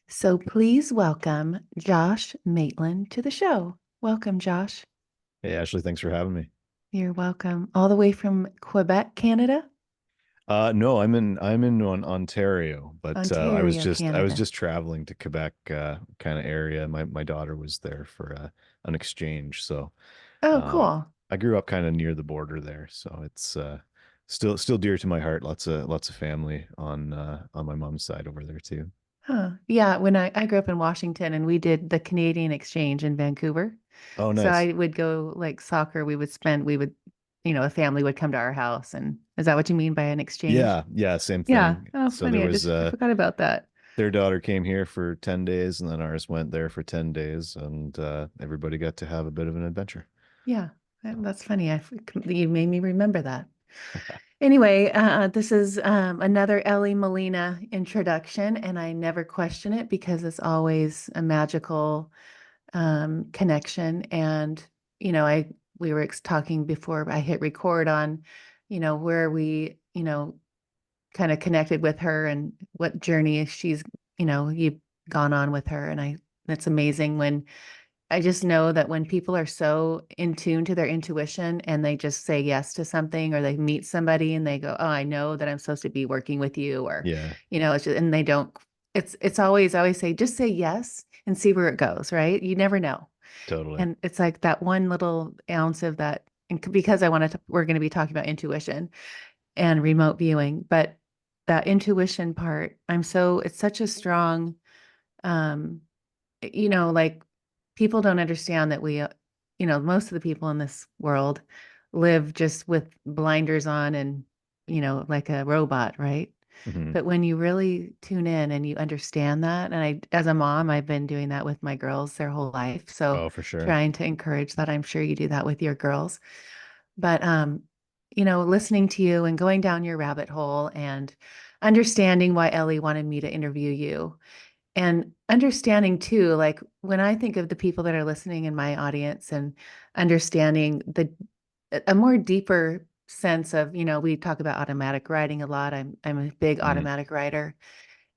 So please welcome Josh Maitland to the show. Welcome, Josh. Hey Ashley, thanks for having me. You're welcome. All the way from Quebec, Canada? No, I'm in Ontario, but Ontario, I was Canada. just traveling to Quebec kind of area. My daughter was there for an exchange, so Oh, um, cool. I grew up kind of near the border there, so it's still dear to my heart. Lots of family on my mom's side over there too. Huh. Yeah, when I grew up in Washington and we did the Canadian exchange in Vancouver. Oh, So nice. I would go like soccer, a family would come to our house. And is that what you mean by an exchange? Yeah, same Yeah. thing. Oh, So there funny. was I forgot about that. their daughter came here for 10 days, and then ours went there for 10 days, and everybody got to have a bit of an adventure. Yeah, So, that's funny. You made me remember that. Anyway, this is another Ellie Molina introduction, and I never question it because it's always a magical connection. And I we were talking before I hit record on, where we, kind of connected with her and what journey you've gone on with her, and that's amazing when I just know that when people are so in tune to their intuition and they just say yes to something or they meet somebody and they go, "Oh, I know that I'm supposed to be working with you," or, yeah, it's just, and they don't, it's always, I always say, just say yes and see where it goes, right? You never know. totally. And it's like that one little ounce of that. And because we're going to be talking about intuition and remote viewing, but that intuition part, it's such a strong, um, like people don't understand that most of the people in this world live just with blinders on and, like a robot, right? Hmm. But when you really tune in and you understand that, and as a mom, I've been doing that with my girls their whole life. So Oh, for sure. trying to encourage that, I'm sure you do that with your girls. But, listening to you and going down your rabbit hole and understanding why Ellie wanted me to interview you and understanding too, like when I think of the people that are listening in my audience and understanding a more deeper sense of, we talk about automatic writing a lot. I'm a big Hmm. automatic writer,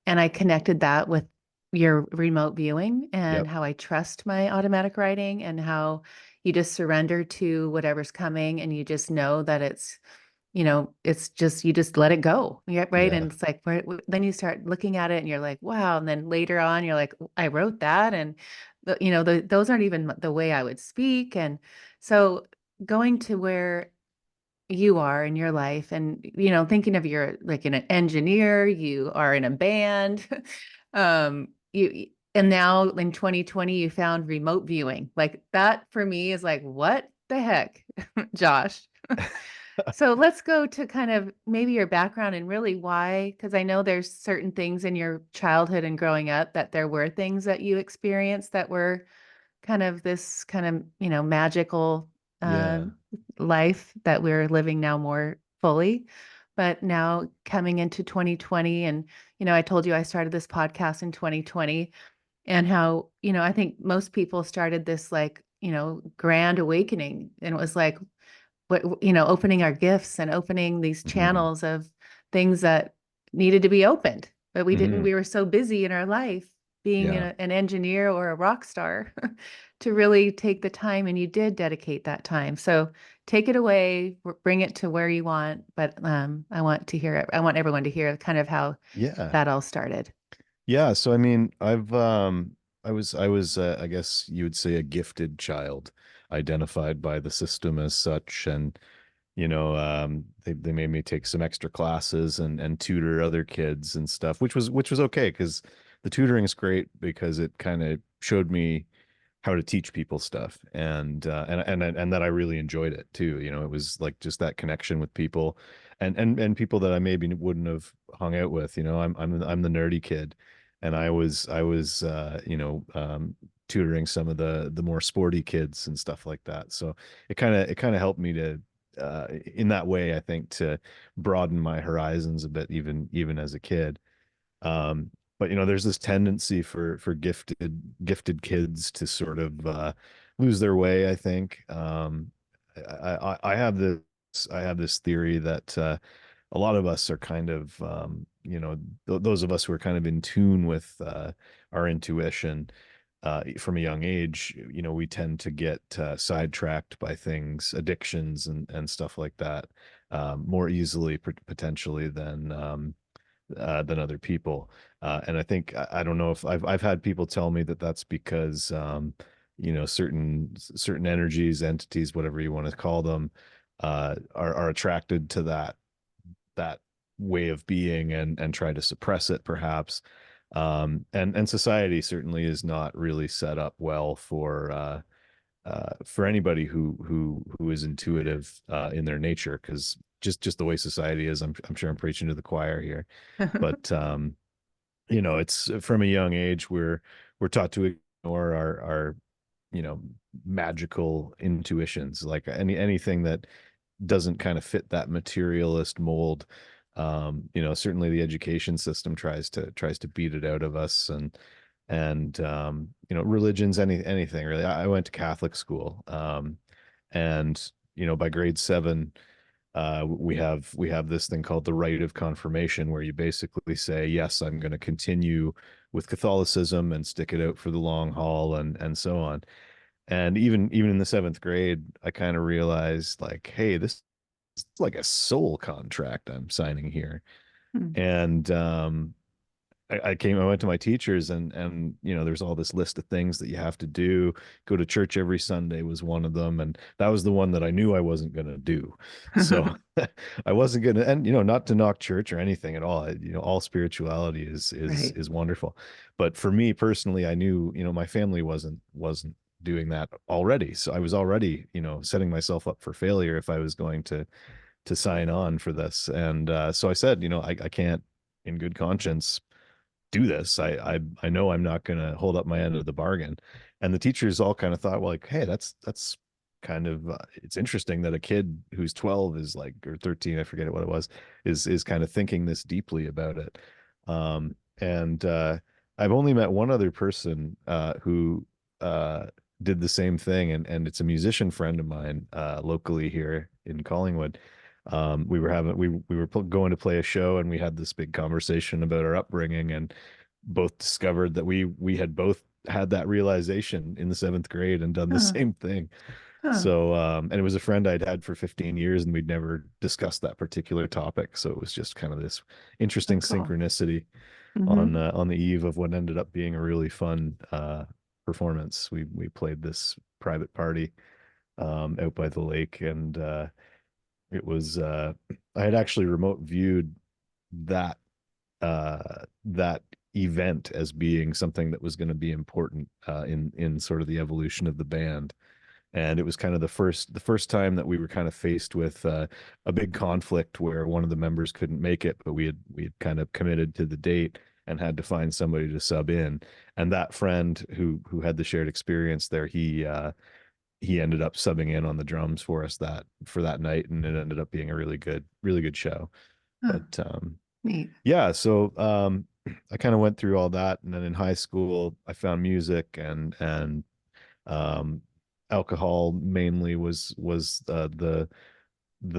and I connected that with your remote viewing and Yep. how I trust my automatic writing and how you just surrender to whatever's coming and you just know that it's just you just let it go. Yeah, right. Yeah, And it's like then you start looking at it and you're like, wow. And then later on, you're like, I wrote that, and those aren't even the way I would speak. And so going to where you are in your life, and thinking of you're like an engineer, you are in a band, you and now in 2020 you found remote viewing. Like that for me is like, what the heck, Josh? So let's go to kind of maybe your background and really why, because I know there's certain things in your childhood and growing up that there were things that you experienced that were kind of this kind of, magical uh, yeah. life that we're living now more fully. But now coming into 2020, and, I told you I started this podcast in 2020 and how, I think most people started this like, grand awakening. And it was like, opening our gifts and opening these Hmm. channels of things that needed to be opened. But we didn't, Hmm. we were so busy in our life being Yeah. an engineer or a rock star to really take the time. And you did dedicate that time. So take it away, bring it to where you want. But I want to hear it. I want everyone to hear kind of how Yeah. that all started. Yeah. So I mean, I was I guess you would say a gifted child, identified by the system as such, and they made me take some extra classes and tutor other kids and stuff, which was okay because the tutoring is great because it kind of showed me how to teach people stuff, and that I really enjoyed it too. It was like just that connection with people, and people that I maybe wouldn't have hung out with. I'm the nerdy kid, and I was tutoring some of the more sporty kids and stuff like that. So it kind of helped me to in that way, I think, to broaden my horizons a bit, even as a kid. Um, but there's this tendency for gifted kids to sort of lose their way, I think. I have this theory that a lot of us are kind of, those of us who are kind of in tune with our intuition from a young age, we tend to get sidetracked by things, addictions and stuff like that, more easily potentially than other people. And I think I don't know if I've had people tell me that that's because certain energies, entities, whatever you want to call them, are attracted to that way of being and try to suppress it perhaps. And society certainly is not really set up well for anybody who is intuitive in their nature, because just the way society is, I'm sure I'm preaching to the choir here, but it's from a young age we're taught to ignore our magical intuitions, like anything that doesn't kind of fit that materialist mold. Certainly the education system tries to beat it out of us, and religions, anything really. I went to Catholic school, and by grade 7, we have this thing called the rite of confirmation, where you basically say, yes, I'm going to continue with Catholicism and stick it out for the long haul, and so on. And even in the 7th grade, I kind of realized, like, hey, this is like a soul contract I'm signing here. Hmm. And I went to my teachers, and there's all this list of things that you have to do. Go to church every Sunday was one of them, and that was the one that I knew I wasn't going to do. So I wasn't going to, and not to knock church or anything at all. All spirituality is Right. is wonderful, but for me personally, I knew my family wasn't doing that already, so I was already setting myself up for failure if I was going to sign on for this. And so I said, I can't in good conscience do this. I know I'm not going to hold up my end of the bargain. And the teachers all kind of thought, well, like, hey, that's kind of it's interesting that a kid who's 12 is like, or 13, I forget what it was, is kind of thinking this deeply about it. And I've only met one other person who did the same thing, and it's a musician friend of mine locally here in Collingwood. We were going to play a show, and we had this big conversation about our upbringing, and both discovered that we had both had that realization in the 7th grade and done the Huh. same thing. Huh. So and it was a friend I'd had for 15 years, and we'd never discussed that particular topic, so it was just kind of this So interesting cool. synchronicity Hmm. on the eve of what ended up being a really fun performance. We played this private party out by the lake, and it was I had actually remote viewed that that event as being something that was going to be important in sort of the evolution of the band. And it was kind of the first time that we were kind of faced with a big conflict where one of the members couldn't make it, but we had kind of committed to the date and had to find somebody to sub in. And that friend who had the shared experience there, he ended up subbing in on the drums for that night, and it ended up being a really good show. Huh. But Neat. yeah, so I kind of went through all that, and then in high school I found music, and um, alcohol mainly was the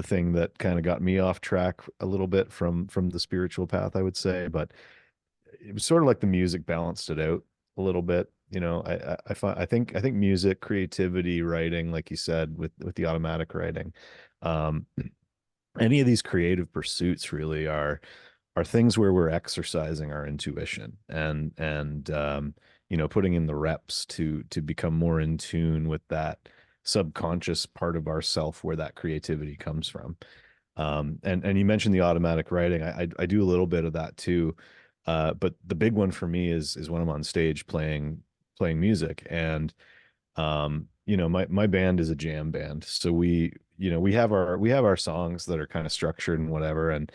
thing that kind of got me off track a little bit from the spiritual path, I would say. But it was sort of like the music balanced it out a little bit. I think music, creativity, writing, like you said, with the automatic writing, um, any of these creative pursuits really are things where we're exercising our intuition and putting in the reps to become more in tune with that subconscious part of ourself where that creativity comes from. And you mentioned the automatic writing. I do a little bit of that too. But the big one for me is when I'm on stage playing music. And my band is a jam band. So we have our songs that are kind of structured and whatever. And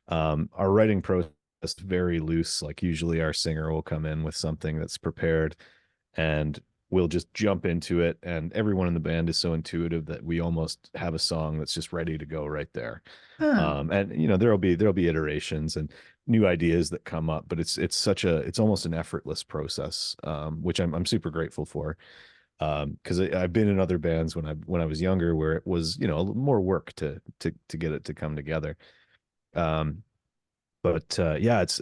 our writing process is very loose. Like, usually our singer will come in with something that's prepared, and we'll just jump into it. And everyone in the band is so intuitive that we almost have a song that's just ready to go right there. Huh. And there'll be iterations and new ideas that come up, but it's almost an effortless process, which I'm super grateful for. Because I've been in other bands when I was younger, where it was a little more work to get it to come together. Um, but yeah, it's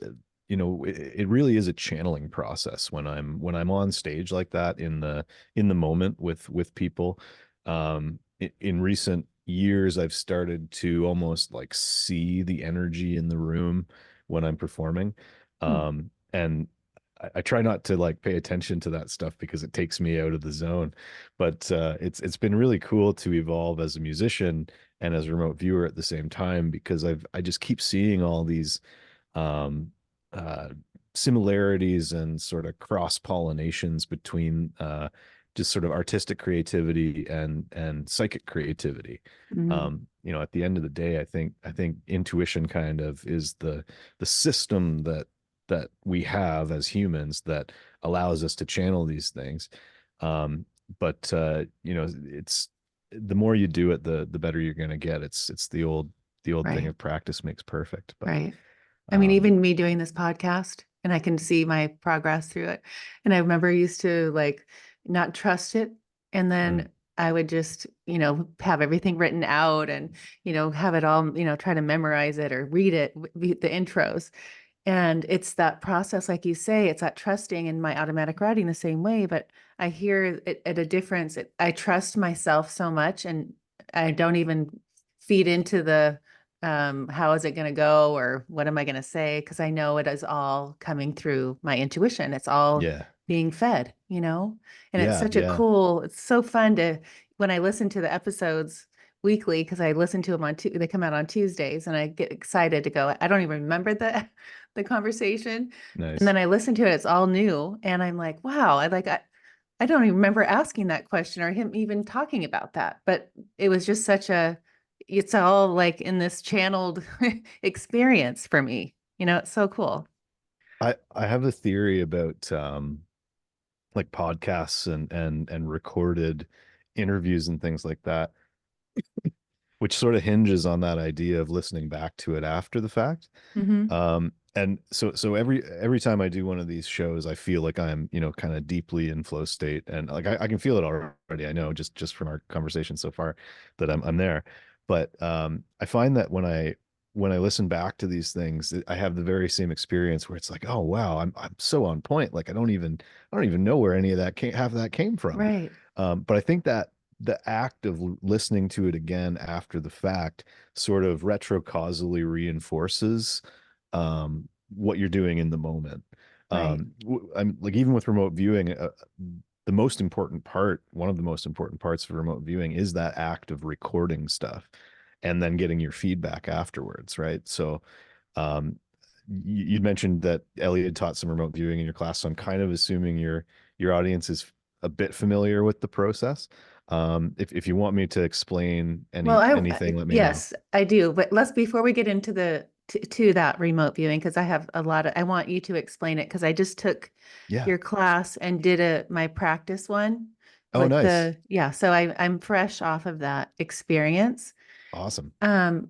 it really is a channeling process when I'm on stage like that in the moment with people. In recent years, I've started to almost like see the energy in the room when I'm performing. Hmm. And I try not to like pay attention to that stuff because it takes me out of the zone. But it's been really cool to evolve as a musician and as a remote viewer at the same time, because I just keep seeing all these um, uh, similarities and sort of cross pollinations between just sort of artistic creativity and psychic creativity. Hmm. At the end of the day, I think intuition kind of is the system that we have as humans that allows us to channel these things. Um, but it's the more you do it, the better you're going to get. It's the old thing Right. of practice makes perfect. But Right. I mean, um, even me doing this podcast and I can see my progress through it. And I remember I used to like not trust it. And mm, then I would just, have everything written out and, have it all, try to memorize it or read it, the intros. And it's that process, like you say, it's that trusting in my automatic writing the same way, but I hear it at a difference. I trust myself so much and I don't even feed into the how is it going to go or what am I going to say? Because I know it is all coming through my intuition. It's all yeah, being fed, and it's yeah, such a yeah, cool, it's so fun to, when I listen to the episodes weekly, because I listen to them they come out on Tuesdays and I get excited to go. I don't even remember the conversation. And nice. then I listen to it, it's all new. And I'm like, wow, I don't even remember asking that question or him even talking about that. But it was just it's all like in this channeled experience for me. It's so cool. I have a theory about like podcasts and recorded interviews and things like that, which sort of hinges on that idea of listening back to it after the fact. Hmm. And so every time I do one of these shows, I feel like I'm, kind of deeply in flow state, and like I can feel it already. I know just from our conversation so far that I'm there. But I find that when I listen back to these things, I have the very same experience where it's like, oh wow, I'm so on point. Like I don't even know where any of that came half of that came from. Right, But I think that the act of listening to it again after the fact sort of retrocausally reinforces what you're doing in the moment. right, I'm like, even with remote viewing, the most important part, one of the most important parts of remote viewing is that act of recording stuff and then getting your feedback afterwards, right? So, um, you'd mentioned that Elliot taught some remote viewing in your class, so I'm kind of assuming your audience is a bit familiar with the process. If you want me to explain well, anything, let me know. yes, I do, but let's before we get into to that remote viewing, because I have I want you to explain it because I just took Yeah. your class and did my practice one Oh, with nice. yeah, so I'm fresh off of that experience. Awesome.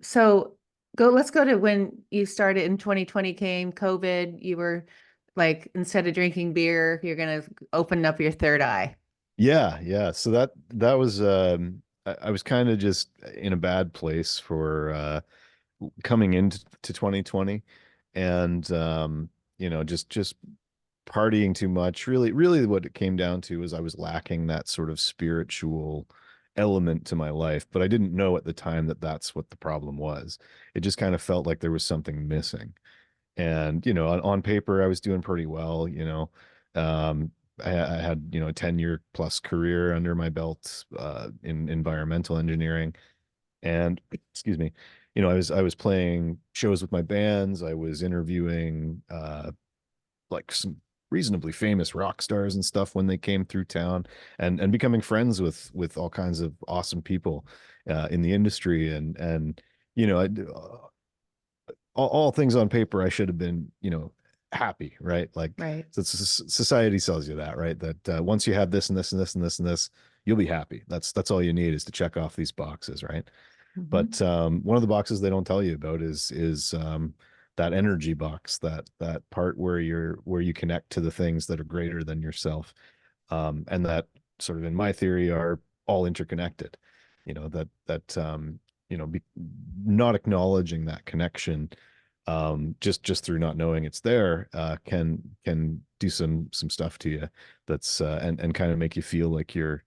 So let's go to when you started in 2020 came COVID, you were like, instead of drinking beer, you're gonna open up your third eye. Yeah, yeah. So that was I was kind of just in a bad place for coming into 2020, and just partying too much. Really what it came down to was I was lacking that sort of spiritual element to my life, but I didn't know at the time that that's what the problem was. It just kind of felt like there was something missing. And on paper I was doing pretty well. I had a 10-year plus career under my belt in environmental engineering, and excuse me, I was playing shows with my bands. I was interviewing like some reasonably famous rock stars and stuff when they came through town, and becoming friends with all kinds of awesome people in the industry. And all things on paper, I should have been, happy, right? Like, Right. so society sells you that, right? That once you have this and this and this and this and this, you'll be happy. That's all you need, is to check off these boxes, right? Hmm. But one of the boxes they don't tell you about is that energy box, that part where you connect to the things that are greater than yourself, and that sort of, in my theory, are all interconnected. That not acknowledging that connection, just through not knowing it's there, can do some stuff to you that's and kind of make you feel like you're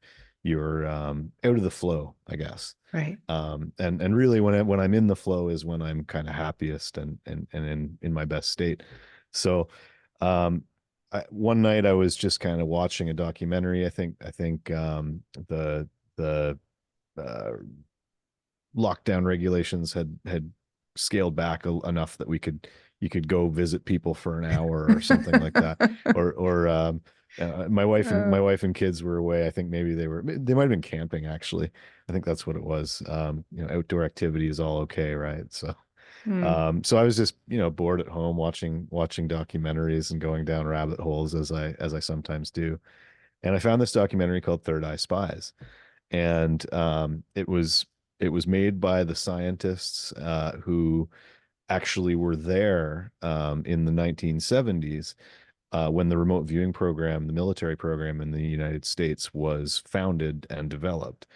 out of the flow, I guess. Right. And really when I'm in the flow is when I'm kind of happiest and in my best state. So um one night I was just kind of watching a documentary. I think the uh lockdown regulations had scaled back enough that we could you could go visit people for an hour or something like that. Or my Oh. wife and kids were away. I think maybe they might have been camping actually. I think that's what it was. Outdoor activity is all okay, right? So Hmm. so I was just, bored at home watching documentaries and going down rabbit holes as I sometimes do. And I found this documentary called Third Eye Spies, and it was made by the scientists who actually were there in the 1970s when the remote viewing program, the military program in the United States, was founded and developed.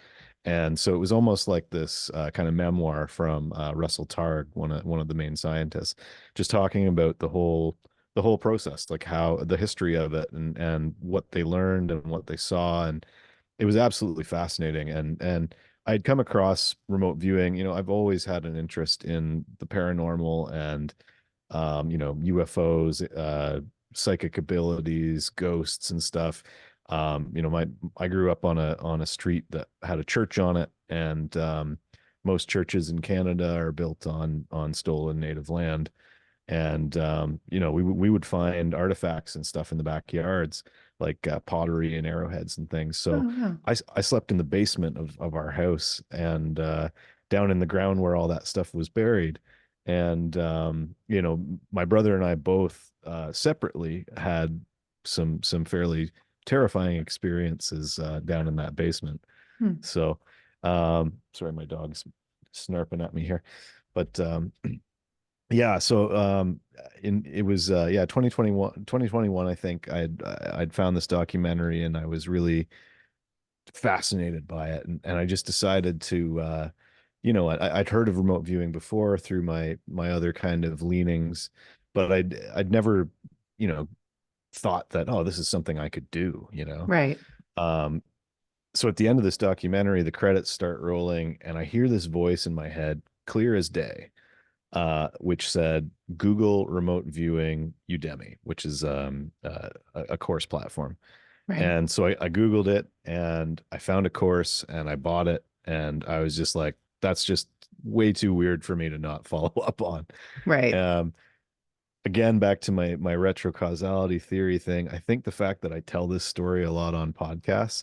And so it was almost like this kind of memoir from Russell Targ, one of the main scientists, just talking about the whole process, like how the history of it and what they learned and what they saw, and it was absolutely fascinating. And I'd come across remote viewing. I've always had an interest in the paranormal and UFOs, psychic abilities, ghosts and stuff. My I grew up on a street that had a church on it, and most churches in Canada are built on stolen native land. And we would find artifacts and stuff in the backyards, like pottery and arrowheads and things. So Oh, wow. I slept in the basement of our house, and down in the ground where all that stuff was buried. And my brother and I both separately had some fairly terrifying experiences down in that basement. Hmm. So sorry, my dog's snarping at me here. But yeah, so it was yeah, 2021 I think I'd found this documentary, and I was really fascinated by it, and I just decided to I'd heard of remote viewing before through my other kind of leanings, but I'd never you know thought that, oh, this is something I could do. Right. um so at the end of this documentary, the credits start rolling, and I hear this voice in my head, clear as day, which said Google Remote Viewing Udemy, which is a course platform. Right. And so I Googled it, and I found a course, and I bought it. And I was just like, that's just way too weird for me to not follow up on. Right. Um, Again, back to my retro causality theory thing. I think the fact that I tell this story a lot on podcasts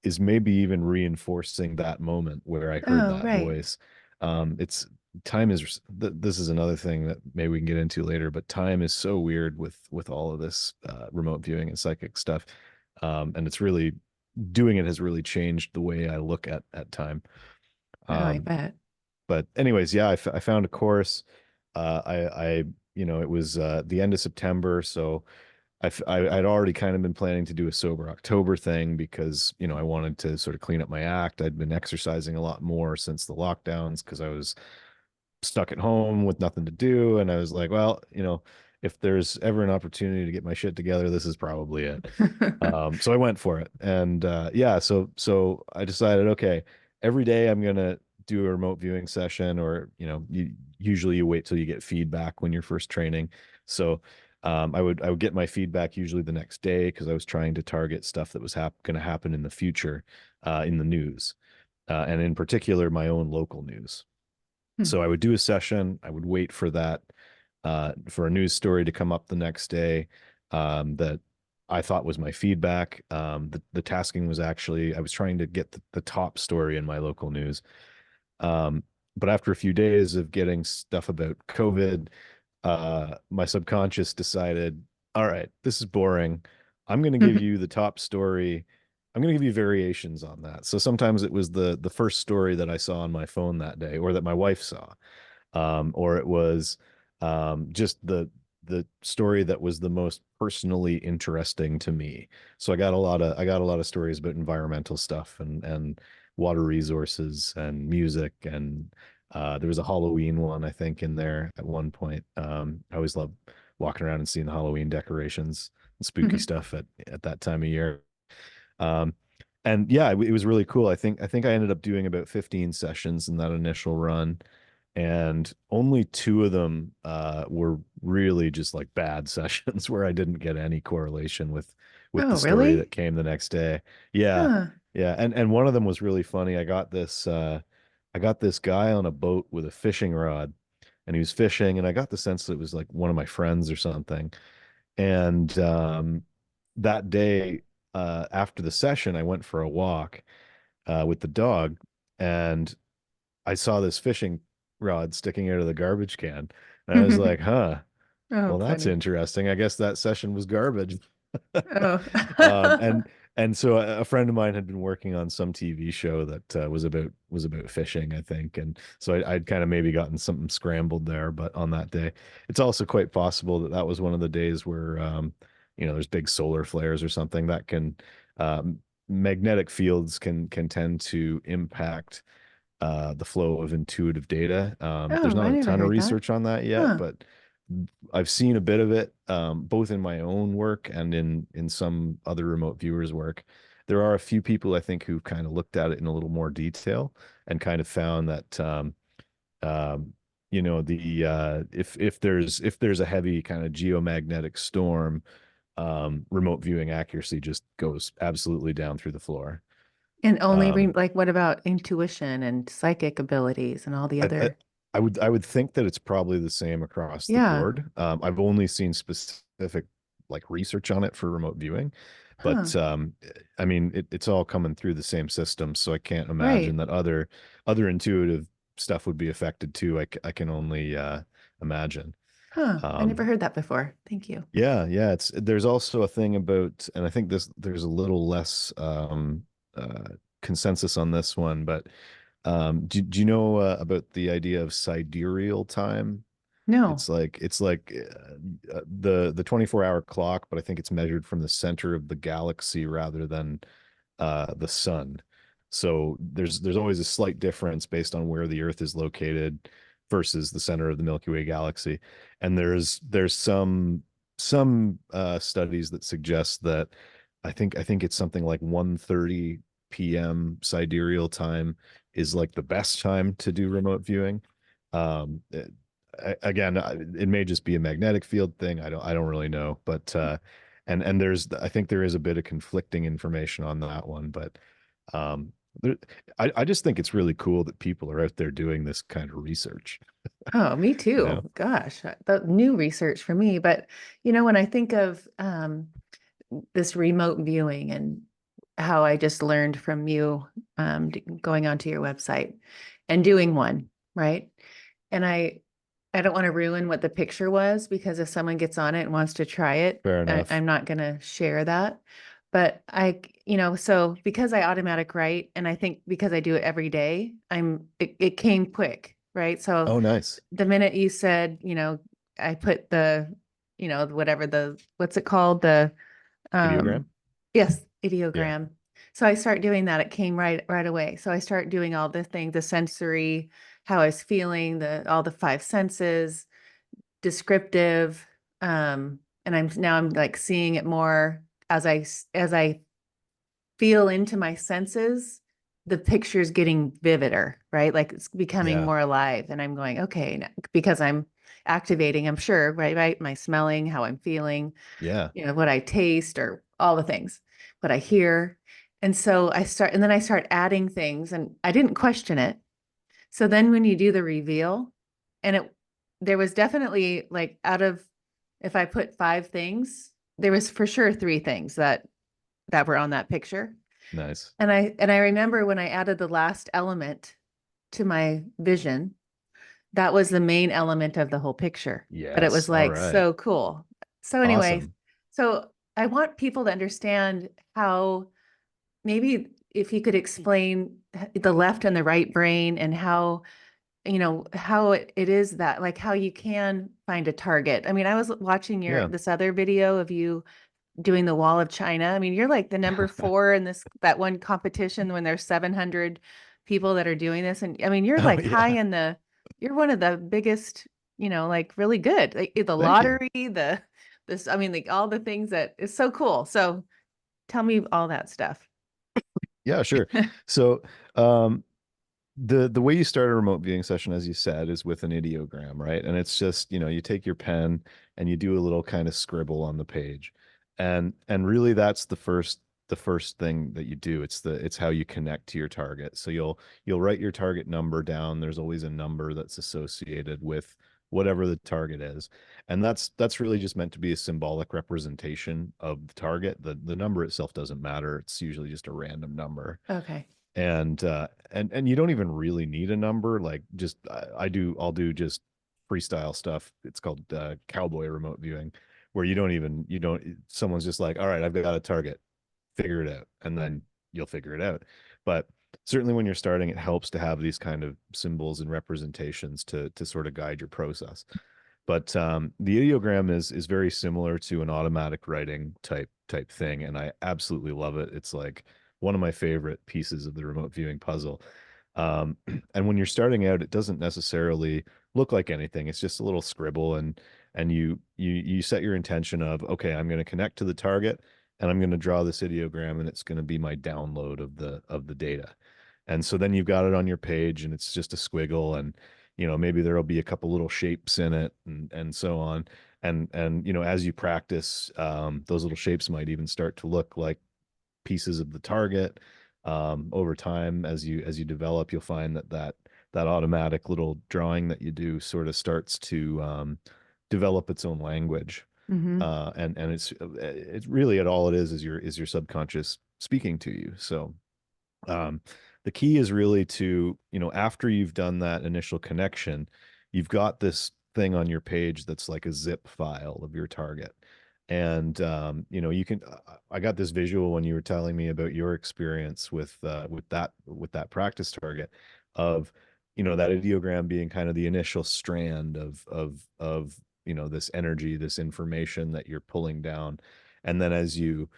is maybe even reinforcing that moment where I heard Oh, that right. voice. It's time is this is another thing that maybe we can get into later, but time is so weird with all of this remote viewing and psychic stuff, and it's really doing it has really changed the way I look at time. Oh, I Um, bet. but anyways, yeah, I found a course. I it was the end of September, so I'd already kind of been planning to do a sober October thing because, I wanted to sort of clean up my act. I'd been exercising a lot more since the lockdowns because I was stuck at home with nothing to do. And I was like, well, if there's ever an opportunity to get my shit together, this is probably it. So I went for it. And yeah, so I decided, okay, every day I'm gonna do a remote viewing session, or usually you wait till you get feedback when you're first training. So I would get my feedback usually the next day because I was trying to target stuff that was going to happen in the future in the news, and in particular my own local news. Hmm. So I would do a session. I would wait for that, for a news story to come up the next day, that I thought was my feedback. The tasking was actually, I was trying to get the top story in my local news. Um, but after a few days of getting stuff about COVID, my subconscious decided, all right, this is boring. I'm going to give you the top story. I'm going to give you variations on that. So sometimes it was the first story that I saw on my phone that day, or that my wife saw, or it was just the story that was the most personally interesting to me. So I got a lot of stories about environmental stuff, and water resources and music. And there was a Halloween one, I think, in there at one point. I always love walking around and seeing the Halloween decorations and spooky stuff at that time of year. Um, and yeah, it was really cool. I think I ended up doing about 15 sessions in that initial run, and only two of them were really just like bad sessions where I didn't get any correlation with the Oh, story really? that came the next day. Yeah. Huh. Yeah, and one of them was really funny. I got this guy on a boat with a fishing rod, and he was fishing, and I got the sense that it was like one of my friends or something. And that day, after the session, I went for a walk with the dog, and I saw this fishing rod sticking out of the garbage can. And I was like, huh, Oh, well, that's funny. interesting. I guess that session was garbage. Oh. Um, and and so a friend of mine had been working on some TV show that was about fishing, I think, and so I'd kind of maybe gotten something scrambled there. But on that day, it's also quite possible that that was one of the days where there's big solar flares or something that can um, magnetic fields can tend to impact the flow of intuitive data. There's Oh, not I a never ton of heard that. research on that yet, Huh. but I've seen a bit of it, both in my own work and in some other remote viewers' work. There are a few people I think who've kind of looked at it in a little more detail and kind of found that um, the if there's a heavy kind of geomagnetic storm, remote viewing accuracy just goes absolutely down through the floor. And only Um, like what about intuition and psychic abilities and all the I, I other? I would think that it's probably the same across the Yeah. board. I've only seen specific like research on it for remote viewing, Huh. but I mean it's all coming through the same system, so I can't imagine Right. that other intuitive stuff would be affected too. I can only imagine. Huh. I never Um, heard that before. Thank you. yeah, yeah. There's also a thing about, and I think there's a little less consensus on this one, but do you know about the idea of sidereal time? No. It's like the 24-hour clock, but I think it's measured from the center of the galaxy rather than the sun. So there's always a slight difference based on where the Earth is located versus the center of the Milky Way galaxy. And there's some studies that suggest that I think it's something like 1:30 p.m. sidereal time is like the best time to do remote viewing. Um, it, Again, it may just be a magnetic field thing. I don't really know, but and I think there is a bit of conflicting information on that one, but um, there, I just think it's really cool that people are out there doing this kind of research, Oh, me you know? too. Gosh, the new research for me. But when I think of this remote viewing and how I just learned from you going onto your website and doing one, right? And I don't want to ruin what the picture was because if someone gets on it and wants to try it, Fair enough. I'm not going to share that. But so because I automatic write and I think because I do it every day, it came quick, right? So Oh, nice. the minute you said, I put whatever what's it called? Um, Ideogram? yes, Yeah. ideogram. So I start doing that. It came right away. So I start doing all the things, the sensory, how I was feeling, all the five senses, descriptive. And I'm like seeing it more as I feel into my senses, the picture's getting vivider, right? Like it's becoming Yeah. more alive. And I'm going, okay, because I'm activating, I'm sure, right? Right. My smelling, how I'm feeling, Yeah. what I taste or all the things, what I hear. And then I start adding things and I didn't question it. So then when you do the reveal, and there was definitely like if I put five things, there was for sure three things that were on that picture. Nice. And I remember when I added the last element to my vision, that was the main element of the whole picture. But it Yes. was All like right. so cool. So anyways, Awesome. so I want people to understand how maybe if you could explain the left and the right brain and how it is that like how you can find a target. I mean, I was watching Yeah. this other video of you doing the wall of China. I mean, you're like the number four in this that one competition when there's 700 people that are doing this, and I mean, you're Oh like high yeah. in you're one of the biggest, like really good. Like the Thank you. lottery, this, I mean, like all the things that is so cool. So tell me all that stuff. Yeah, sure. So, um, the way you start a remote viewing session, as you said, is with an ideogram, right? And it's just, you take your pen and you do a little kind of scribble on the page. And really that's the first thing that you do. It's how you connect to your target. So you'll write your target number down. There's always a number that's associated with whatever the target is. And that's really just meant to be a symbolic representation of the target. The number itself doesn't matter. It's usually just a random number. Okay. And you don't even really need a number. Like, just I'll do just freestyle stuff. It's called cowboy remote viewing, where you don't someone's just like, all right, I've got a target, figure it out, and then you'll figure it out. But certainly when you're starting, it helps to have these kind of symbols and representations to sort of guide your process. But the ideogram is very similar to an automatic writing type thing, and I absolutely love it. It's like one of my favorite pieces of the remote viewing puzzle. And when you're starting out, it doesn't necessarily look like anything. It's just a little scribble, and you set your intention of, okay, I'm going to connect to the target, and I'm going to draw this ideogram, and it's going to be my download of the data. And so then you've got it on your page, and it's just a squiggle, and maybe there'll be a couple little shapes in it, and so on. And as you practice, those little shapes might even start to look like pieces of the target. Over time, as you develop, you'll find that automatic little drawing that you do sort of starts to develop its own language. Mm-hmm. And it's really, at all it is your subconscious speaking to you. So um, the key is really to, after you've done that initial connection, you've got this thing on your page that's like a zip file of your target. And you can. I got this visual when you were telling me about your experience with that practice target of, that ideogram being kind of the initial strand of this energy, this information that you're pulling down, and then as you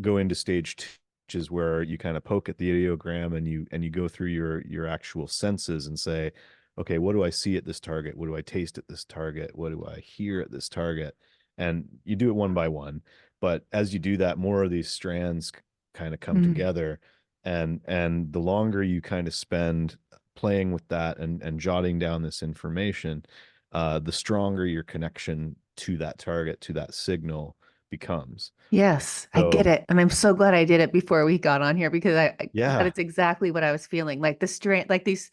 go into stage two, which is where you kind of poke at the ideogram, and you go through your actual senses and say, okay, what do I see at this target? What do I taste at this target? What do I hear at this target? And you do it one by one. But as you do that, more of these strands kind of come Mm-hmm. together. And the longer you kind of spend playing with that and jotting down this information, the stronger your connection to that target, to that signal becomes. Yes, I get So it. And I'm so glad I did it before we got on here because that yeah, is exactly what I was feeling. Like the strand, like these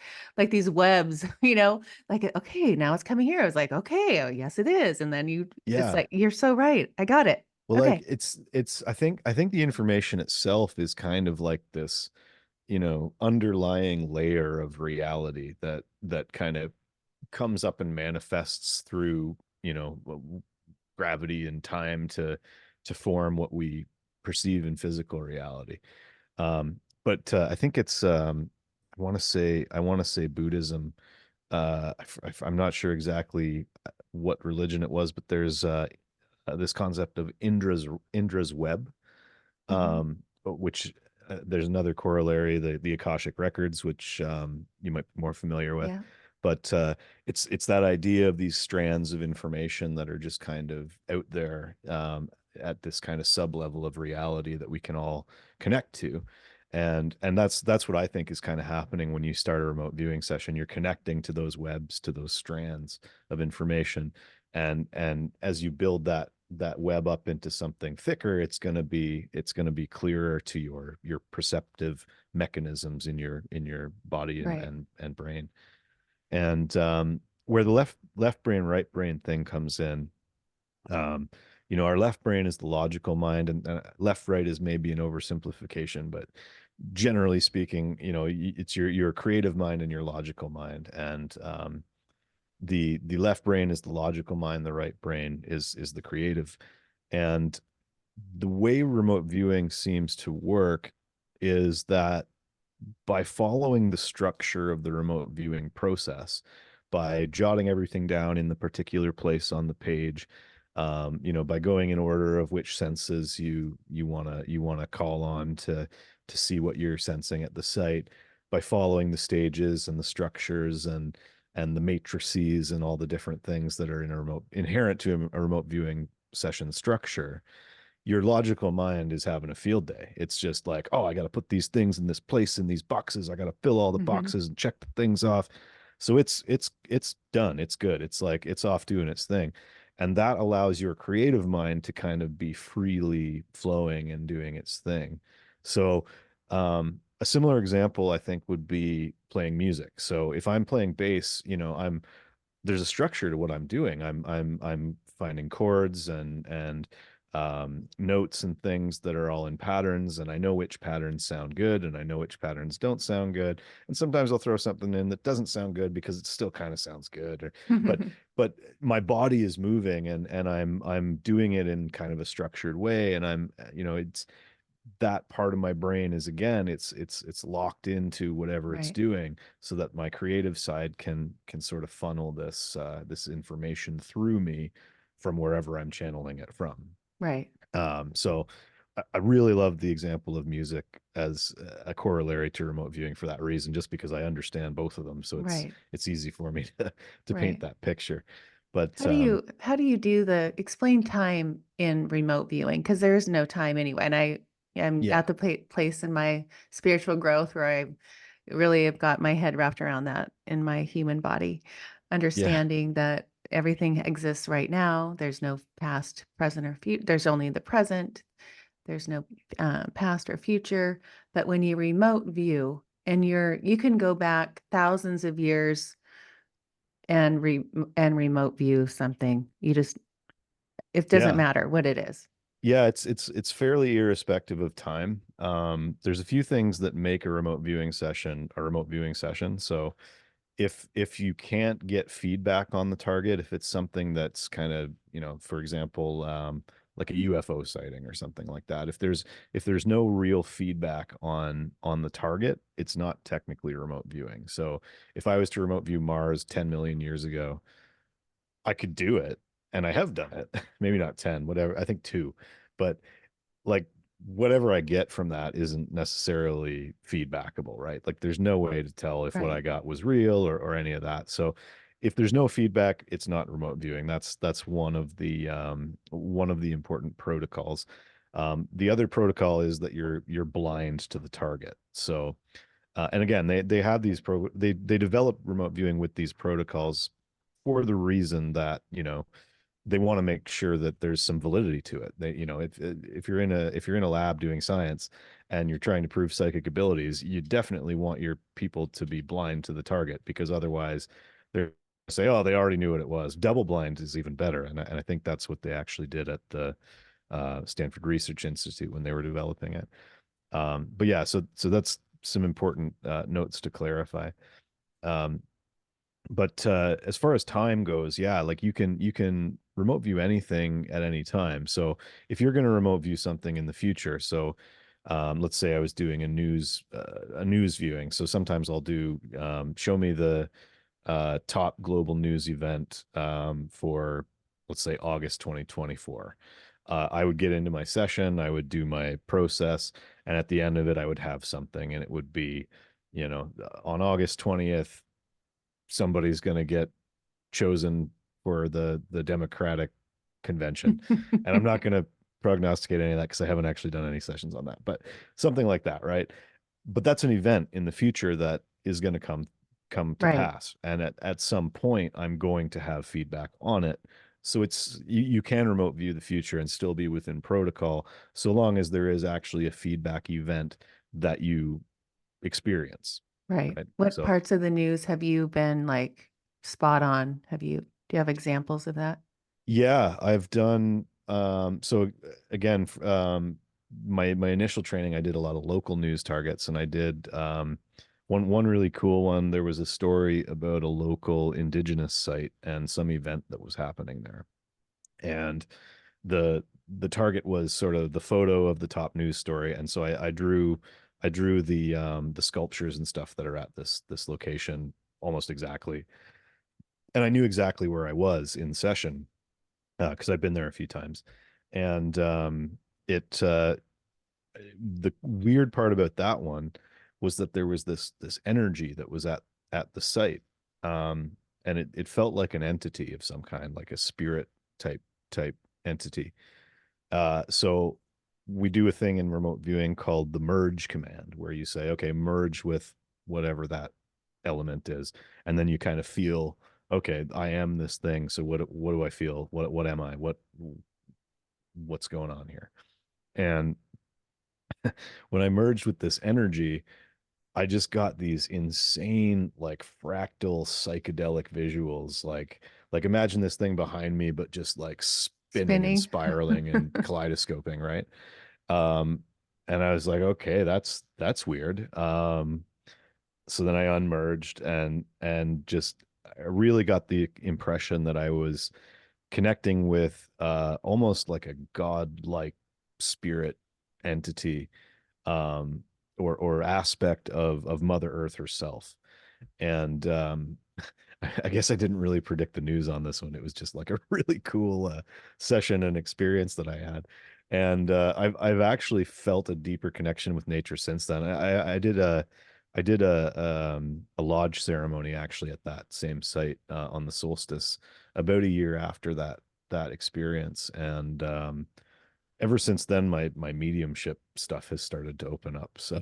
webs, like, okay, now it's coming here. I was like, okay, oh, yes, it is. And then it's yeah. like, you're so right. I got it. Well, like Okay. it's I think the information itself is kind of like this, underlying layer of reality that kind of comes up and manifests through, gravity and time to form what we perceive in physical reality. But I think it's I want to say Buddhism. I'm not sure exactly what religion it was, but there's this concept of Indra's web, Mhm. which there's another corollary, the Akashic records, which you might be more familiar with. Yeah. But it's that idea of these strands of information that are just kind of out there, at this kind of sub level of reality that we can all connect to. And that's what I think is kind of happening when you start a remote viewing session. You're connecting to those webs, to those strands of information, and as you build that web up into something thicker, it's going to be clearer to your perceptive mechanisms in your body and Right. and brain. And where the left brain right brain thing comes in, um our left brain is the logical mind, and left right is maybe an oversimplification, but generally speaking, it's your creative mind and your logical mind. And the left brain is the logical mind, the right brain is the creative. And the way remote viewing seems to work is that by following the structure of the remote viewing process, by jotting everything down in the particular place on the page, by going in order of which senses you want to call on to see what you're sensing at the site, by following the stages and the structures and the matrices and all the different things that are inherent to a remote viewing session structure. Your logical mind is having a field day. It's just like, oh, I got to put these things in this place in these boxes. I got to fill all the Hmm. boxes and check the things off. So it's done. It's good. It's like it's off doing its thing. And that allows your creative mind to kind of be freely flowing and doing its thing. So a similar example, I think, would be playing music. So if I'm playing bass, there's a structure to what I'm doing. I'm finding chords and notes and things that are all in patterns, and I know which patterns sound good and I know which patterns don't sound good. And sometimes I'll throw something in that doesn't sound good because it still kind of sounds good. But but my body is moving and I'm doing it in kind of a structured way, and it's that part of my brain is, again, it's locked into whatever it's Right, doing, so that my creative side can sort of funnel this information through me from wherever I'm channeling it from. right, So I really love the example of music as a corollary to remote viewing for that reason, just because I understand both of them. So right, it's easy for me to paint right. that picture. But How do you do the explain time in remote viewing? Because there is no time anyway. And I'm yeah, at the place in my spiritual growth where I really have got my head wrapped around that in my human body, yeah, understanding that everything exists right now. There's no past, present, or future. There's only the present. There's no past or future. But when you remote view and you can go back thousands of years and remote view something. It doesn't yeah. matter what it is. Yeah, it's fairly irrespective of time. There's a few things that make a remote viewing session. So if you can't get feedback on the target, if it's something that's kind of, for example, like a UFO sighting or something like that, if there's no real feedback on the target, it's not technically remote viewing. So if I was to remote view Mars 10 million years ago, I could do it, and I have done it. Maybe not 10, whatever. I think 2. But like whatever I get from that isn't necessarily feedbackable, right? Like there's no way to tell if what I Right. got was real or any of that. So if there's no feedback, it's not remote viewing. That's one of the important protocols. The other protocol is that you're blind to the target. So and again, they have they develop remote viewing with these protocols for the reason that they want to make sure that there's some validity to it. If you're in a lab doing science and you're trying to prove psychic abilities, you definitely want your people to be blind to the target, because otherwise they're say, oh, they already knew what it was. Double blind is even better, and I think that's what they actually did at the Stanford Research Institute when they were developing it. But yeah, so that's some important notes to clarify. Um, but as far as time goes, yeah, like you can remote view anything at any time. So if you're going to remote view something in the future, so let's say I was doing a news viewing. So sometimes I'll do show me the top global news event for, let's say, August 2024. I would get into my session, I would do my process, and at the end of it, I would have something, and it would be, on August 20th, somebody's going to get chosen for the Democratic convention. And I'm not going to prognosticate any of that because I haven't actually done any sessions on that, but something like that, right? But that's an event in the future that is going to come to Right. pass. And at some point, I'm going to have feedback on it. So you can remote view the future and still be within protocol, so long as there is actually a feedback event that you experience, Right. right? What So parts of the news have you been like spot on? Do you have examples of that? yeah, I've done so again, my initial training, I did a lot of local news targets, and I did one really cool one. There was a story about a local indigenous site and some event that was happening there. And the target was sort of the photo of the top news story. And so I drew the sculptures and stuff that are at this location almost exactly. And I knew exactly where I was in session, because I've been there a few times. And it the weird part about that one was that there was this energy that was at the site. And it felt like an entity of some kind, like a spirit type type entity. So we do a thing in remote viewing called the merge command, where you say, okay, merge with whatever that element is, and then you kind of feel, okay, I am this thing. So what do I feel? What am I? What's going on here? And when I merged with this energy, I just got these insane, like fractal psychedelic visuals. Like imagine this thing behind me, but just like spinning and Spinning. spiraling and kaleidoscoping, right? Um, and I was like, okay, that's weird. So then I unmerged and just I really got the impression that I was connecting with almost like a godlike spirit entity, um or aspect of Mother Earth herself. And I guess I didn't really predict the news on this one. It was just like a really cool session and experience that I had. And I've actually felt a deeper connection with nature since then. I did a lodge ceremony actually at that same site on the solstice about a year after that experience. And ever since then, my mediumship stuff has started to open up. So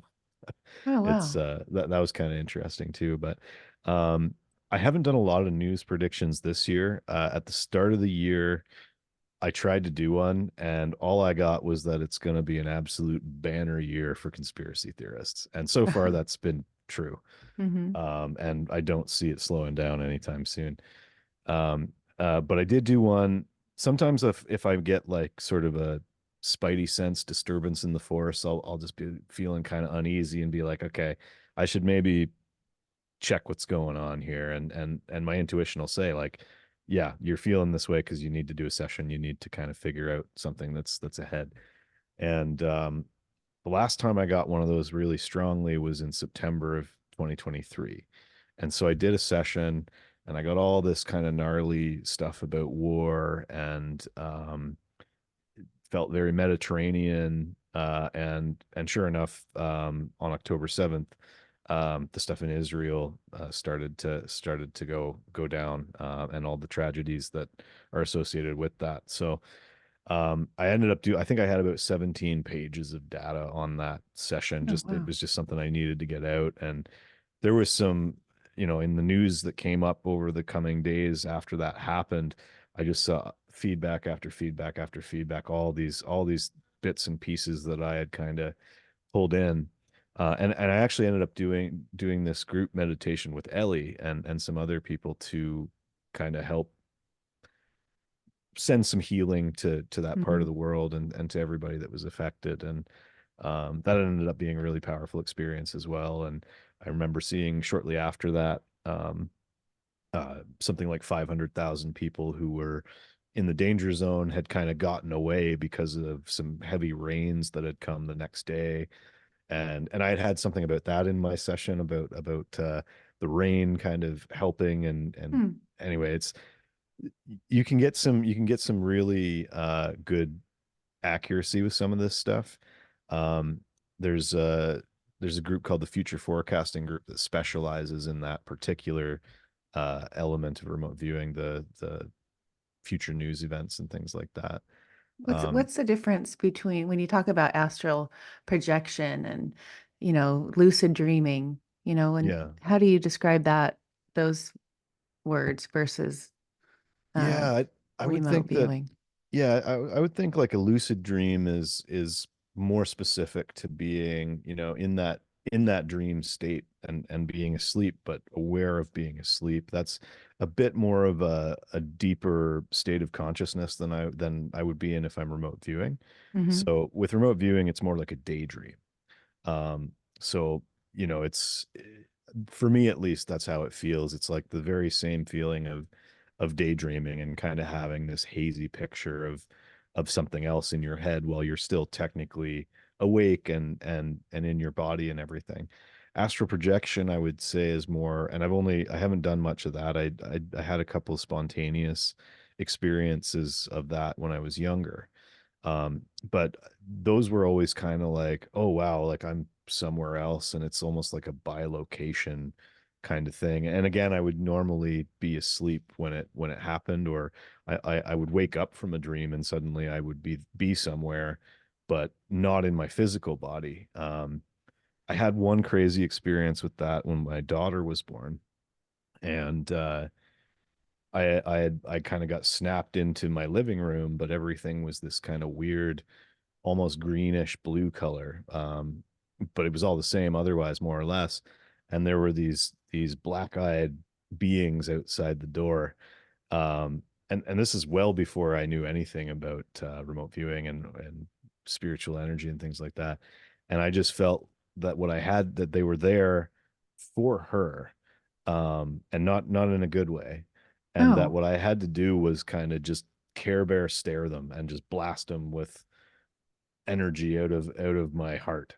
Oh, it's wow. that was kind of interesting too. But um, I haven't done a lot of news predictions this year. At the start of the year, I tried to do one, and all I got was that it's going to be an absolute banner year for conspiracy theorists. And so far, that's been true. Hmm. And I don't see it slowing down anytime soon. But I did do one. Sometimes if I get like sort of a spidey sense disturbance in the force, I'll just be feeling kind of uneasy and be like, okay, I should maybe check what's going on here. And my intuition will say like, yeah, you're feeling this way because you need to do a session. You need to kind of figure out something that's ahead. And the last time I got one of those really strongly was in September of 2023. And so I did a session and I got all this kind of gnarly stuff about war and felt very Mediterranean. And sure enough, on October 7th, the stuff in Israel started to go down, and all the tragedies that are associated with that. So I ended up I think I had about 17 pages of data on that session. Oh, Just it wow. was just something I needed to get out. And there was some, in the news that came up over the coming days after that happened. I just saw feedback after feedback after feedback, all these bits and pieces that I had kind of pulled in. And I actually ended up doing this group meditation with Ellie and some other people to kind of help send some healing to that part of Hmm. the world and to everybody that was affected. And that ended up being a really powerful experience as well. And I remember seeing shortly after that, something like 500,000 people who were in the danger zone had kind of gotten away because of some heavy rains that had come the next day. And I had had something about that in my session about the rain kind of helping. And Hmm. anyway, it's you can get some really good accuracy with some of this stuff. Um, there's a there's a group called the Future Forecasting Group that specializes in that particular element of remote viewing, the future news events and things like that. Um, What's the difference between when you talk about astral projection and, lucid dreaming, and yeah, how do you describe those words versus uh, yeah, I would remote think that viewing? yeah, I would think like a lucid dream is more specific to being, in that dream state and being asleep, but aware of being asleep. That's a bit more of a deeper state of consciousness than I would be in if I'm remote viewing. Hmm. So with remote viewing, it's more like a daydream. Um, so, it's for me at least, that's how it feels. It's like the very same feeling of daydreaming and kind of having this hazy picture of something else in your head while you're still technically awake and in your body and everything. Astral projection, I would say, is more, and I haven't done much of that. I had a couple of spontaneous experiences of that when I was younger. But those were always kind of like, oh wow, like I'm somewhere else, and it's almost like a bilocation kind of thing. And again, I would normally be asleep when it happened, or I would wake up from a dream and suddenly I would be somewhere, but not in my physical body. I had one crazy experience with that when my daughter was born, and I kind of got snapped into my living room, but everything was this kind of weird, almost greenish blue color. But it was all the same otherwise, more or less. And there were these black-eyed beings outside the door. And this is well before I knew anything about remote viewing and spiritual energy and things like that. And I just felt that what I had, that they were there for her, and not in a good way, and that Oh, what I had to do was kind of just Care Bear stare them and just blast them with energy out of my heart.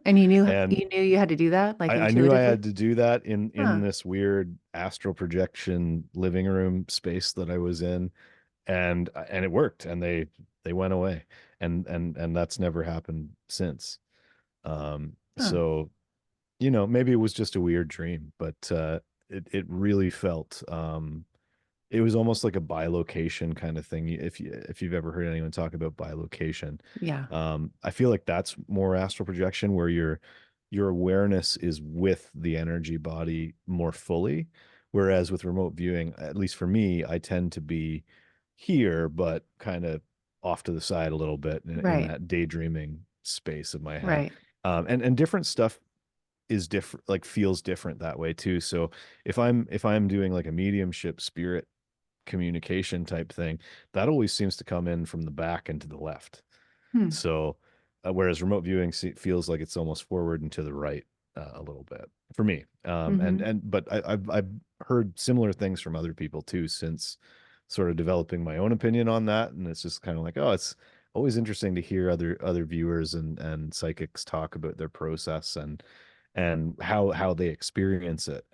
and And you knew you had to do that like I knew I intuitively? had to do that in Huh. this weird astral projection living room space that I was in, and it worked, and they went away, and that's never happened since. Huh. So maybe it was just a weird dream, but it really felt it was almost like a bilocation kind of thing. If you've ever heard anyone talk about bilocation, Yeah. I feel like that's more astral projection, where your awareness is with the energy body more fully. Whereas with remote viewing, at least for me, I tend to be here, but kind of off to the side a little bit in Right. that daydreaming space of my head. Right. And different stuff is different, like feels different that way too. So if I'm doing like a mediumship spirit communication type thing, that always seems to come in from the back and to the left. Hmm. So, whereas remote viewing feels like it's almost forward and to the right a little bit for me. Mm-hmm. But I've heard similar things from other people too since sort of developing my own opinion on that, and it's just kind of like, oh, it's always interesting to hear other viewers and psychics talk about their process and how they experience it.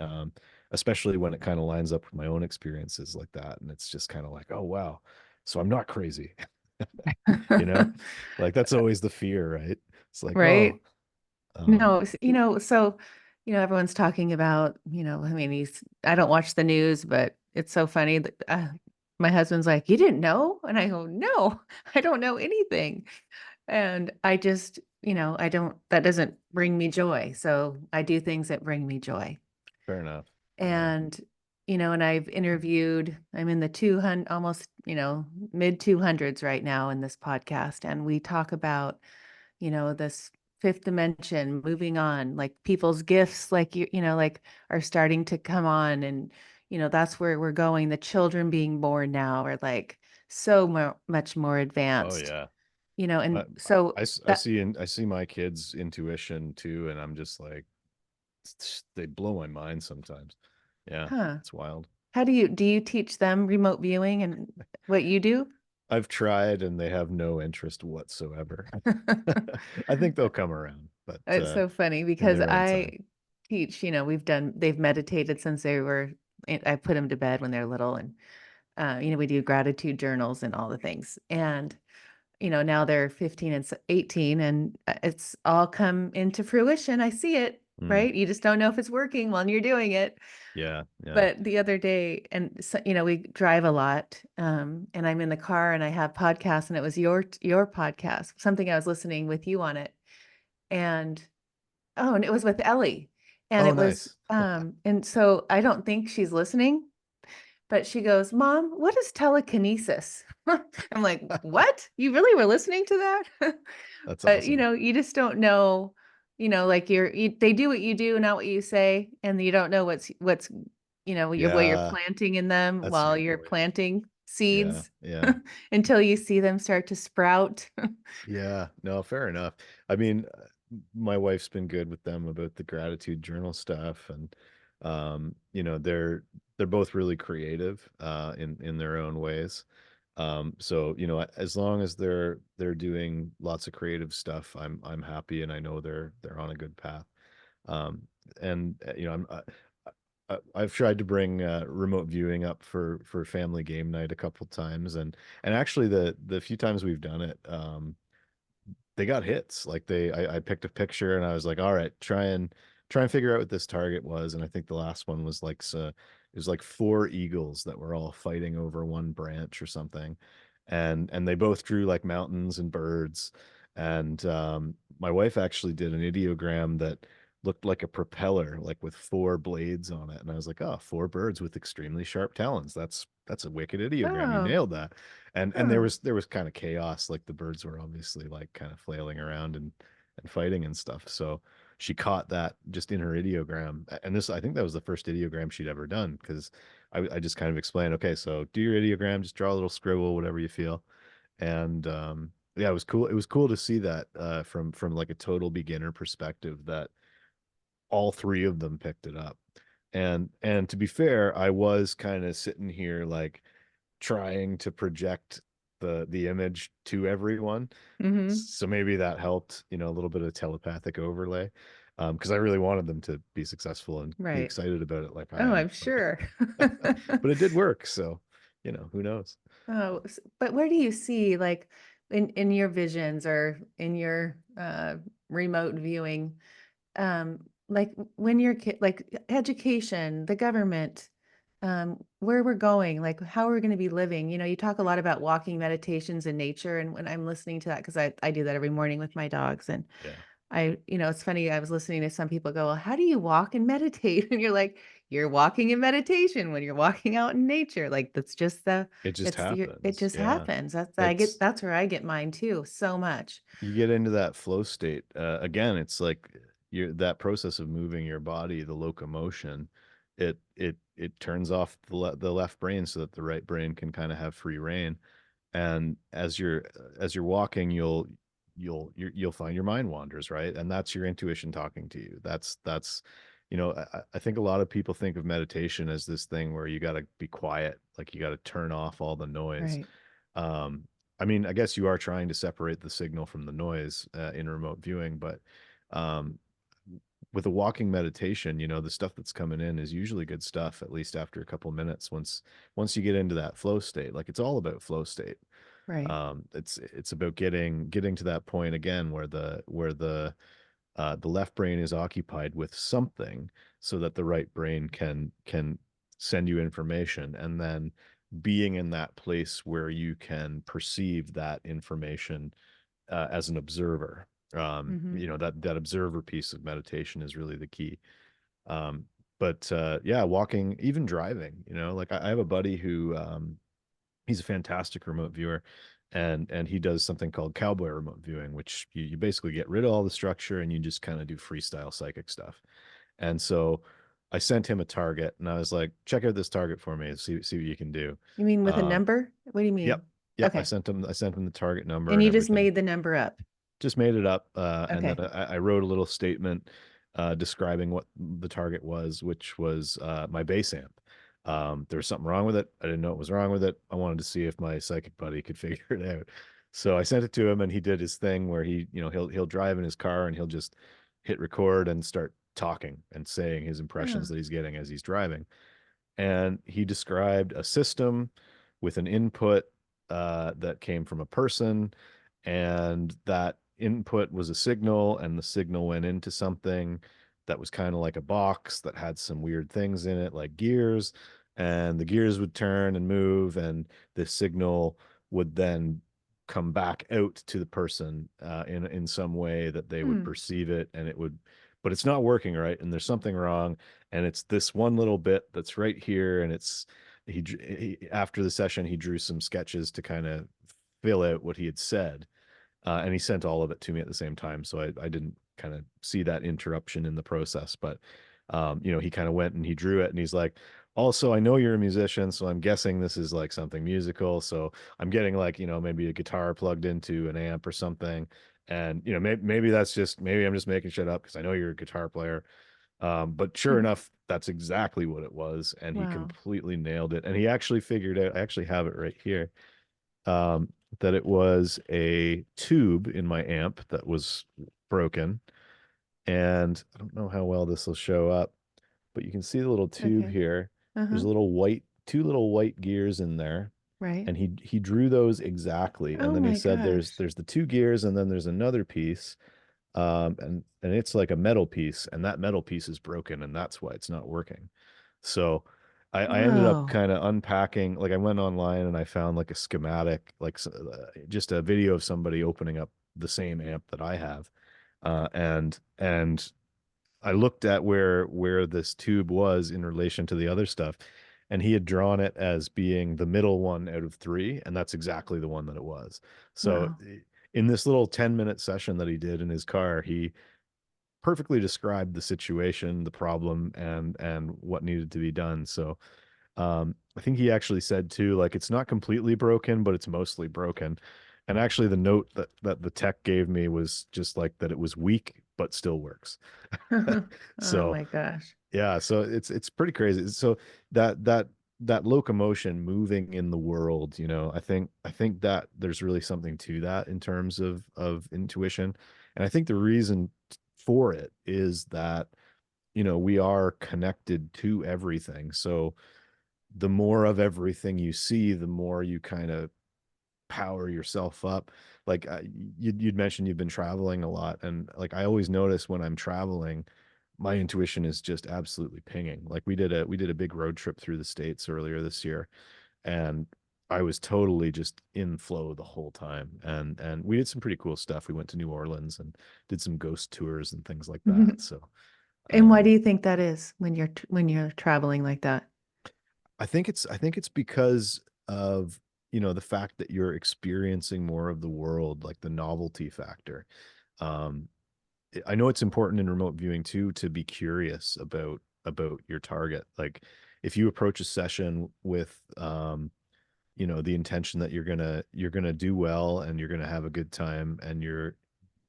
Especially when it kind of lines up with my own experiences like that, and it's just kind of like, oh wow, so I'm not crazy. you know like that's always the fear, right? It's like, oh, Right. um No, so, everyone's talking about, I mean, I don't watch the news, but it's so funny that my husband's like, you didn't know? And I go, no, I don't know anything. And I just, that doesn't bring me joy. So I do things that bring me joy. fair enough. Yeah. And, and I'm in the 200, almost, mid 200s right now in this podcast. And we talk about, this fifth dimension, moving on, like people's gifts, like like are starting to come on. And, that's where we're going. The children being born now are like so much more Oh advanced, yeah. and I, so I that, see, I see my kids' intuition too, and I'm just like, they blow my mind sometimes. Yeah, huh? it's wild. How do you teach them remote viewing and what you do? I've tried and they have no interest whatsoever. I think they'll come around, but It's so funny in because their own time. I teach, they've meditated since I put them to bed when they're little. And, we do gratitude journals and all the things. And, now they're 15 and 18, and it's all come into fruition. I see it, Mm, right? You just don't know if it's working when you're doing it. yeah, yeah. But the other day, and so, we drive a lot, and I'm in the car and I have podcasts, and it was your podcast, something I was listening with you on it. And oh, and it was with Ellie. And Oh, it was, nice. and so I don't think she's listening, but she goes, Mom, what is telekinesis? I'm like, what? You really were listening to that? That's But awesome. you just don't know, like they do what you do, not what you say, and you don't know what's, what you're Yeah, planting in them that's a while good you're point. planting Yeah, seeds yeah. until you see them start to sprout. Yeah, no, fair enough. I mean, my wife's been good with them about the gratitude journal stuff, and they're both really creative in their own ways. So, as long as they're doing lots of creative stuff, I'm happy, and I know they're on a good path. Um, and I'm I've tried to bring remote viewing up for family game night a couple times, and actually the few times we've done it, they got hits. Like I picked a picture and I was like, all right, try and figure out what this target was. And I think the last one was like, so it was like four eagles that were all fighting over one branch or something. And they both drew like mountains and birds. And my wife actually did an ideogram that looked like a propeller, like with four blades on it. And I was like, oh, four birds with extremely sharp talons. That's a wicked ideogram. You Oh, nailed that. And huh. there was kind of chaos. Like the birds were obviously like kind of flailing around and fighting and stuff. So she caught that just in her ideogram. And this, I think that was the first ideogram she'd ever done, because I just kind of explained, okay, so do your ideogram, just draw a little scribble, whatever you feel. And yeah, it was cool. It was cool to see that from like a total beginner perspective, that all three of them picked it up. And to be fair, I was kind of sitting here like trying to project the image to everyone. Mm-hmm. So maybe that helped, a little bit of telepathic overlay. Because I really wanted them to be successful and be Right. excited about it like I Oh, am. I'm sure. But it did work, so who knows? Oh, but where do you see, like, in your visions or in your remote viewing, like when your kid, like education, the government, where we're going, like how we're going to be living. You talk a lot about walking meditations in nature, and when I'm listening to that, because I do that every morning with my dogs, and Yeah, it's funny, I was listening to some people go, "Well, how do you walk and meditate?" And you're like, "You're walking in meditation when you're walking out in nature." Like that's just it just it happens. just Yeah, happens. it's That's where I get mine too, so much. you get into that flow state. Again, it's like that process of moving your body, the locomotion. It turns off the left brain so that the right brain can kind of have free reign. And as you're walking, you'll find your mind wanders, right? And that's your intuition talking to you. That's I think a lot of people think of meditation as this thing where you got to be quiet, like you got to turn off all the noise. Right. um I mean, I guess you are trying to separate the signal from the noise in remote viewing, but um with a walking meditation, the stuff that's coming in is usually good stuff, at least after a couple minutes, once you get into that flow state. Like, it's all about flow state. Right. It's about getting to that point again where the left brain is occupied with something, so that the right brain can send you information, and then being in that place where you can perceive that information as an observer. Mm-hmm. That observer piece of meditation is really the key. um but yeah, walking, even driving, like I have a buddy who he's a fantastic remote viewer, and he does something called cowboy remote viewing, which you basically get rid of all the structure and you just kind of do freestyle psychic stuff. And so I sent him a target and I was like, check out this target for me and see what you can do. You mean with a um number? What do you yep, mean? yep, I Okay. sent him the target number And and you just everything. made the number up. Just made it up, and then Okay. I wrote a little statement describing what the target was, which was my bass amp. There was something wrong with it. I didn't know what was wrong with it. I wanted to see if my psychic buddy could figure it out. So I sent it to him, and he did his thing where he'll drive in his car and he'll just hit record and start talking and saying his impressions Oh. that he's getting as he's driving. And he described a system with an input that came from a person, and that input was a signal, and the signal went into something that was kind of like a box that had some weird things in it, like gears, and the gears would turn and move, and the signal would then come back out to the person in some way that they would Hmm. perceive it, and it would, but it's not working right, and there's something wrong, and it's this one little bit that's right here, and after the session he drew some sketches to kind of fill out what he had said, and he sent all of it to me at the same time, so I didn't kind of see that interruption in the process. But he kind of went and he drew it, and he's like, also, I know you're a musician, so I'm guessing this is like something musical, so I'm getting like, maybe a guitar plugged into an amp or something. And maybe that's just, maybe I'm just making shit up because I know you're a guitar player. But sure Hmm. enough, that's exactly what it was, and he Wow. completely nailed it. And he actually figured out, I actually have it right here, that it was a tube in my amp that was broken. And I don't know how well this will show up, but you can see the little tube Okay. here. Uh-huh. There's a little white, two little white gears in there, Right. and he drew those exactly. And Oh then he my said gosh. there's the two gears, and then there's another piece, and it's like a metal piece, and that metal piece is broken, and that's why it's not working. So I ended up Whoa. kind of unpacking, like I went online and I found like a schematic, like just a video of somebody opening up the same amp that I have, and I looked at where this tube was in relation to the other stuff, and he had drawn it as being the middle one out of three, and that's exactly the one that it was. So Wow. in this little 10-minute session that he did in his car, he perfectly described the situation, the problem, and what needed to be done. So I think he actually said too, like it's not completely broken, but it's mostly broken. And actually, the note that the tech gave me was just like that it was weak, but still works. Oh So my gosh. yeah, so it's pretty crazy. So that locomotion moving in the world, I think that there's really something to that in terms of intuition. And I think the reason for it is that, we are connected to everything. So the more of everything you see, the more you kind of power yourself up. Like you'd mentioned you've been traveling a lot, and like I always notice when I'm traveling, my intuition is just absolutely pinging. Like we did a big road trip through the States earlier this year, and I was totally just in flow the whole time. And we did some pretty cool stuff. We went to New Orleans and did some ghost tours and things like that. Mhm. So And why do um you think that is when you're traveling like that? I think it's because of, the fact that you're experiencing more of the world, like the novelty factor. Um, I know it's important in remote viewing too to be curious about your target. Like if you approach a session with the intention that you're gonna do well and you're gonna have a good time, and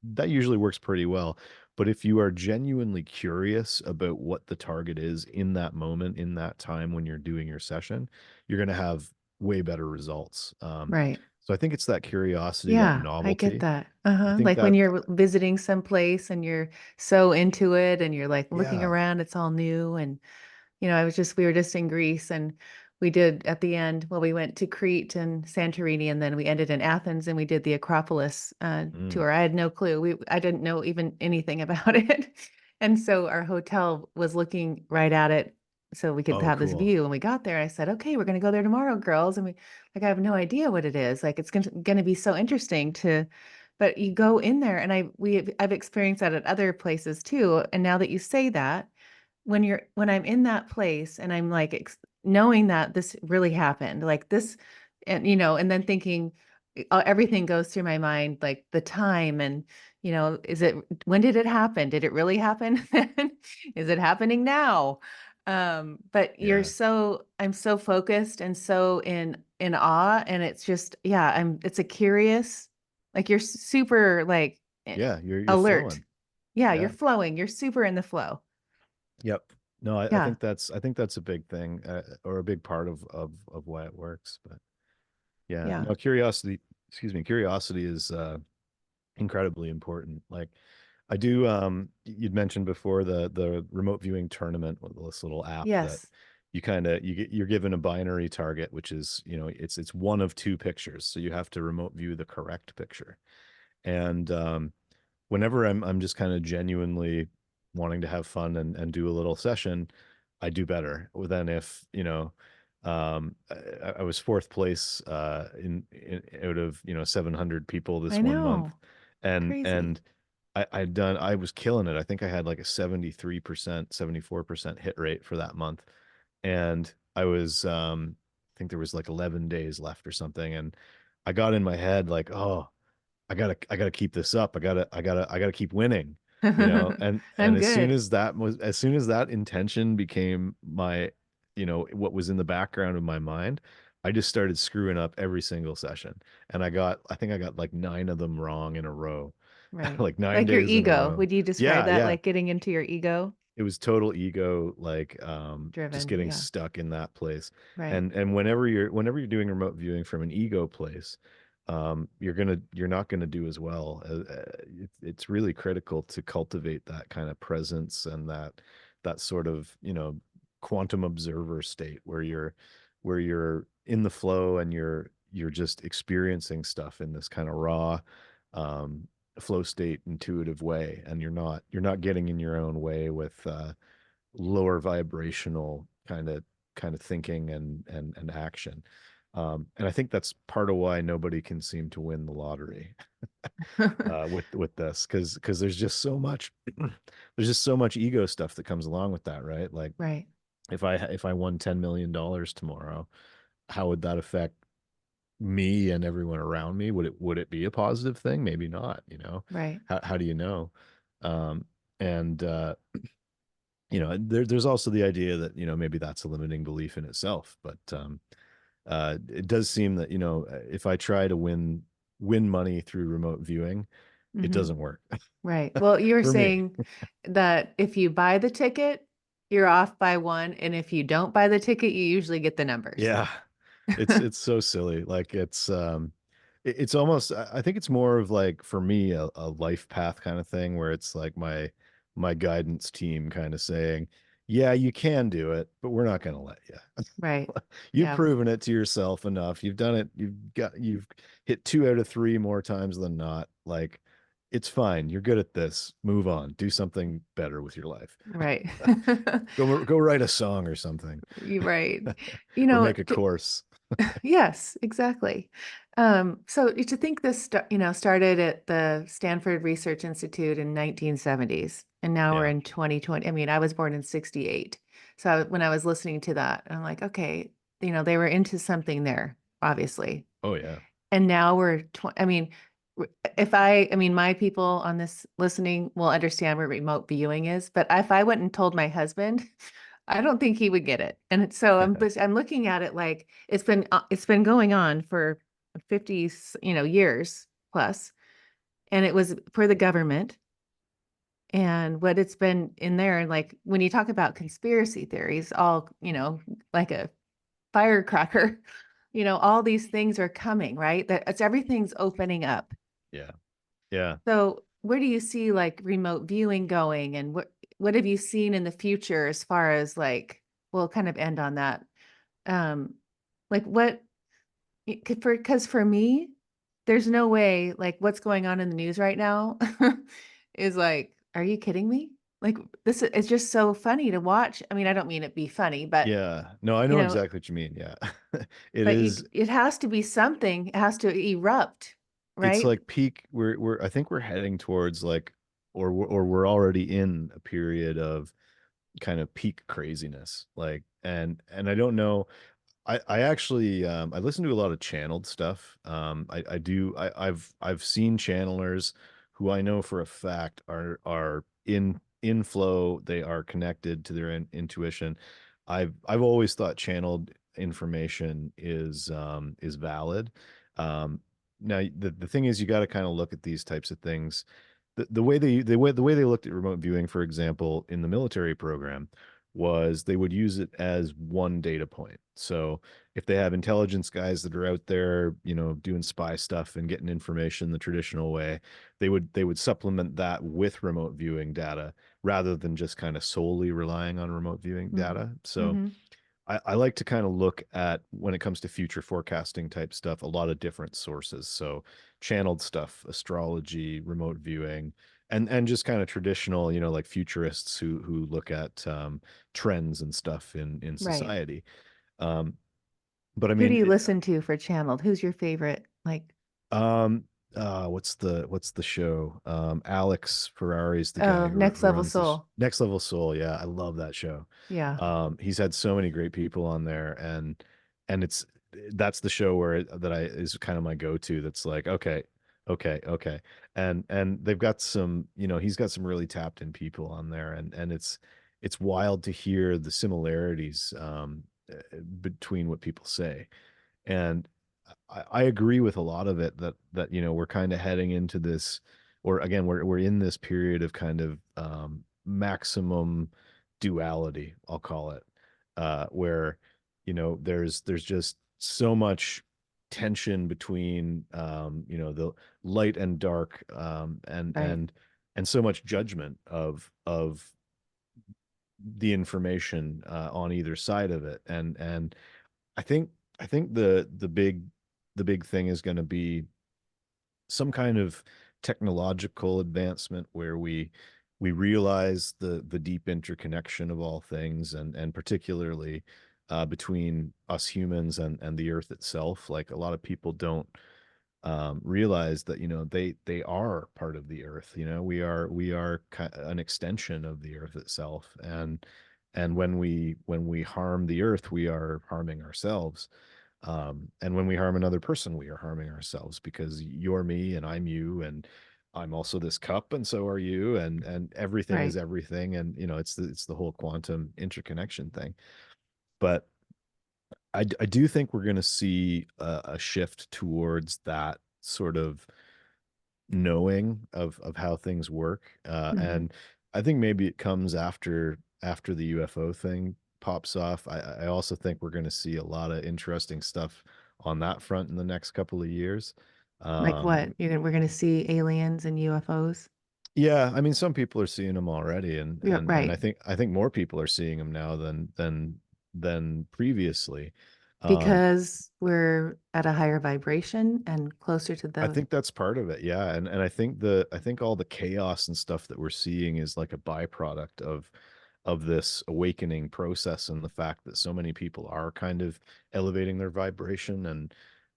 that usually works pretty well. But if you are genuinely curious about what the target is in that moment, in that time when you're doing your session, you're going to have way better results. Right. So I think it's that curiosity, that Yeah, I get novelty. that. I Uh-huh. think Like when that, you're visiting some place and you're so into it and you're like looking yeah. around, it's all new. And we were just in Greece and we did at the end, well, we went to Crete and Santorini and then we ended in Athens and we did the Acropolis Mm. tour. I had no clue. I didn't know even anything about it. And so our hotel was looking right at it so we could Oh, have this cool. view. And we got there. I said, okay, we're going to go there tomorrow, girls. And I have no idea what it is. Like, it's going to be so interesting but you go in there and I've experienced that at other places too. And now that you say that, when I'm in that place and I'm like knowing that this really happened, like this, and then thinking everything goes through my mind, like the time and is it when did it happen? Did it really happen? Is it happening now? But Yeah. I'm so focused and so in awe, and it's just yeah, it's a curious, like you're super like Yeah. You're alert. flowing. Yeah, you're Yeah. flowing. You're super in the flow. Yep. No, I Yeah. think that's a big thing, or a big part of why it works. But yeah, Yeah. no, curiosity, excuse me, curiosity is incredibly important. Like I do, you'd mentioned before the remote viewing tournament with this little app that Yes. you're given a binary target, which is, it's one of two pictures. So you have to remote view the correct picture. And whenever I'm just kind of genuinely wanting to have fun and do a little session, I do better than if, I was fourth place in out of 700 people this I one month, know. and Crazy. I was killing it. I think I had like a 73%, 74% hit rate for that month, and I think there was like 11 days left or something, and I got in my head like, oh, I gotta keep this up. I gotta keep winning, and I'm good. as soon as that intention became my, what was in the background of my mind, I just started screwing up every single session. And I think I got like nine of them wrong in a row, Right. like nine Like your days in a ego. row. Would you describe Yeah, that yeah. like getting into your ego It was total ego, like just driven? getting Yeah. stuck in that place. Right. And whenever you're doing remote viewing from an ego place, you're not gonna do as well. It's really critical to cultivate that kind of presence and that sort of, quantum observer state where you're in the flow and you're just experiencing stuff in this kind of raw um flow state intuitive way, and you're not getting in your own way with lower vibrational kind of thinking and action. And I think that's part of why nobody can seem to win the lottery with this, because there's just so much ego stuff that comes along with that, right? Like Right. if I won $10 million tomorrow, how would that affect me and everyone around me? Would it be a positive thing? Maybe not, Right. how do you know? um and there's also the idea that maybe that's a limiting belief in itself, but it does seem that if I try to win money through remote viewing, it Hmm. doesn't work Right. Well, you're for me. saying that if you buy the ticket, you're off by one, and if you don't buy the ticket, you usually get the numbers. Yeah, it's so silly. Like it's almost, I think it's more of like for me a life path kind of thing, where it's like my guidance team kind of saying, yeah, you can do it, but we're not going to let you. Right. You've Yeah. proven it to yourself enough. You've done it. You've hit 2 out of 3 more times than not. Like, it's fine. You're good at this. Move on. Do something better with your life. Right. Go write a song or something, You're right. You or know, make a course. yes, exactly. So to think this, started at the Stanford Research Institute in 1970s, and now we're Yeah. in 2020. I mean, I was born in 68. So when I was listening to that, I'm like, okay, they were into something there, obviously. Oh yeah. And now I mean, I mean, my people on this listening will understand what remote viewing is, but if I went and told my husband, I don't think he would get it. And so I'm looking at it like it's been going on for 50, years plus, and it was for the government. And what it's been in there, like when you talk about conspiracy theories, all, like a firecracker, all these things are coming, right? That it's everything's opening up. Yeah. Yeah. So where do you see like remote viewing going, and what have you seen in the future as far as like, we'll kind of end on that. Um, like what because for me, there's no way like what's going on in the news right now is like, are you kidding me? Like this is it's just so funny to watch. I mean, I don't mean it be funny, but Yeah. No, I you know know, exactly what you mean. Yeah. It but is, it has to be something. It has to erupt, it's right? like peak. I think we're heading towards like, or we're already in a period of kind of peak craziness. Like, and I don't know. I actually I listen to a lot of channeled stuff. I do I've seen channelers who I know for a fact are in flow. They are connected to their intuition. I've always thought channeled information is valid. Um, Now the thing is, you got to kind of look at these types of things. The way they looked at remote viewing, for example, in the military program, was they would use it as one data point. So if they have intelligence guys that are out there, doing spy stuff and getting information the traditional way, they would supplement that with remote viewing data rather than just kind of solely relying on remote viewing data. So Mm-hmm. I like to kind of look at, when it comes to future forecasting type stuff, a lot of different sources. So channeled stuff, astrology, remote viewing, and just kind of traditional, like futurists who look at trends and stuff in Right. society. Um, but I Who do mean, you listen to for channeled? Who's your favorite? Like, um, what's the show? Alex Ferrari's the guy oh, Next who Level runs this Soul. Next Level Soul. Yeah, I love that show. Yeah. He's had so many great people on there, and that's the show where that I is kind of my go-to. That's like, okay, okay, okay, and they've got some, he's got some really tapped in people on there, and it's wild to hear the similarities between what people say. And I agree with a lot of it, that we're kind of heading into this, or again, we're in this period of kind of maximum duality, I'll call it, where there's just so much tension between the light and dark, and Right. and so much judgment of the information on either side of it. And I think the big thing is going to be some kind of technological advancement where we realize the deep interconnection of all things, and particularly between us humans and the earth itself. Like, a lot of people don't realize that, they are part of the earth. We are an extension of the earth itself, and when we harm the earth, we are harming ourselves. And when we harm another person, we are harming ourselves, because you're me and I'm you, and I'm also this cup, and so are you, and everything is Right. everything. And it's the whole quantum interconnection thing. But I do think we're going to see a shift towards that sort of knowing of how things work. Hmm. And I think maybe it comes after the UFO thing pops off. I also think we're going to see a lot of interesting stuff on that front in the next couple of years. Like what? Um, We're going to see aliens and UFOs? yeah, I mean, some people are seeing them already, and Yeah, and and I right. think I think more people are seeing them now than previously. Um, Because we're at a higher vibration and closer to I the, think that's part of it. Yeah. And I think all the chaos and stuff that we're seeing is like a byproduct of this awakening process, and the fact that so many people are kind of elevating their vibration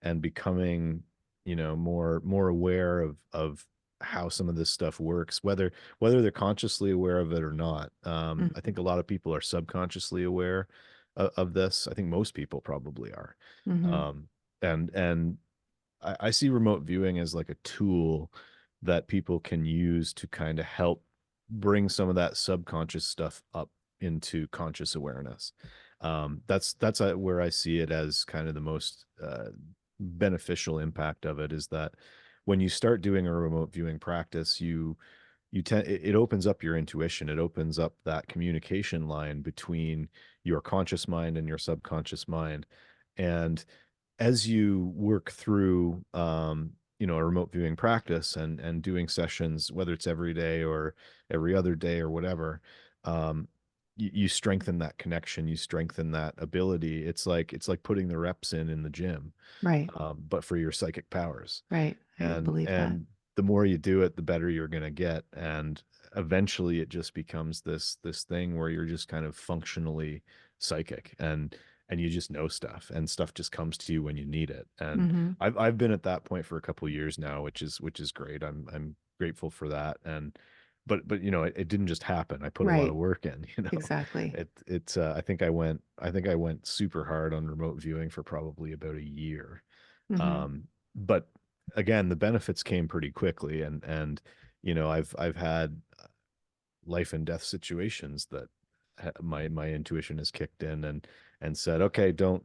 and becoming, more aware of how some of this stuff works, whether they're consciously aware of it or not. I hmm think a lot of people are subconsciously aware of this. I think most people probably are. hmm Um, and I see remote viewing as like a tool that people can use to kind of help bring some of that subconscious stuff up into conscious awareness. That's where I see it as kind of the most beneficial impact of it, is that when you start doing a remote viewing practice, it opens up your intuition. It opens up that communication line between your conscious mind and your subconscious mind. And as you work through a remote viewing practice and doing sessions, whether it's every day or every other day or whatever, you strengthen that connection, you strengthen that ability. It's like putting the reps in the gym, Right. but for your psychic powers. Right. I and believe that. and the more you do it, the better you're going to get. And eventually it just becomes this thing where you're just kind of functionally psychic, and you just know stuff, and stuff just comes to you when you need it. And Hmm. I've been at that point for a couple of years now, which is great. I'm grateful for that. And but it didn't just happen. I put a lot of Right. work in. Exactly. I think I went super hard on remote viewing for probably about a year. Hmm. But again, the benefits came pretty quickly. And I've had life and death situations that my intuition has kicked in and said, okay, don't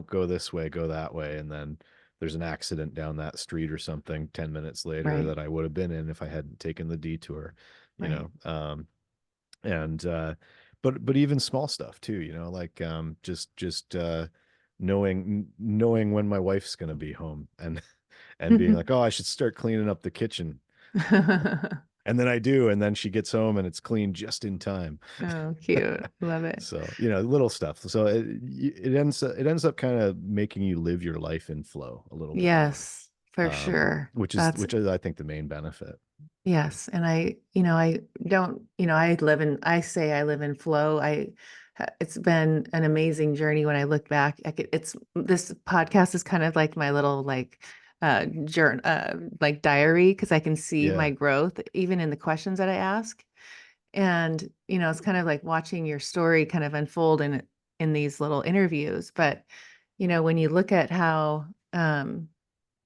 go this way, go that way. And then there's an accident down that street or something 10 minutes later Right. that I would have been in if I hadn't taken the detour, you Right. know. And but even small stuff too, like just knowing when my wife's going to be home, and being like, oh, I should start cleaning up the kitchen. And then I do, and then she gets home and it's clean just in time. Oh, cute. Love it. So, little stuff. So it ends up kind of making you live your life in flow a little bit more. Yes, for sure. Which is That's which is I think the main benefit. yes. And I don't, I say I live in flow. It's been an amazing journey when I look back. This podcast is kind of like my little journal, like diary, because I can see my Yeah. growth even in the questions that I ask. And, it's kind of like watching your story kind of unfold in these little interviews. But, when you look at how,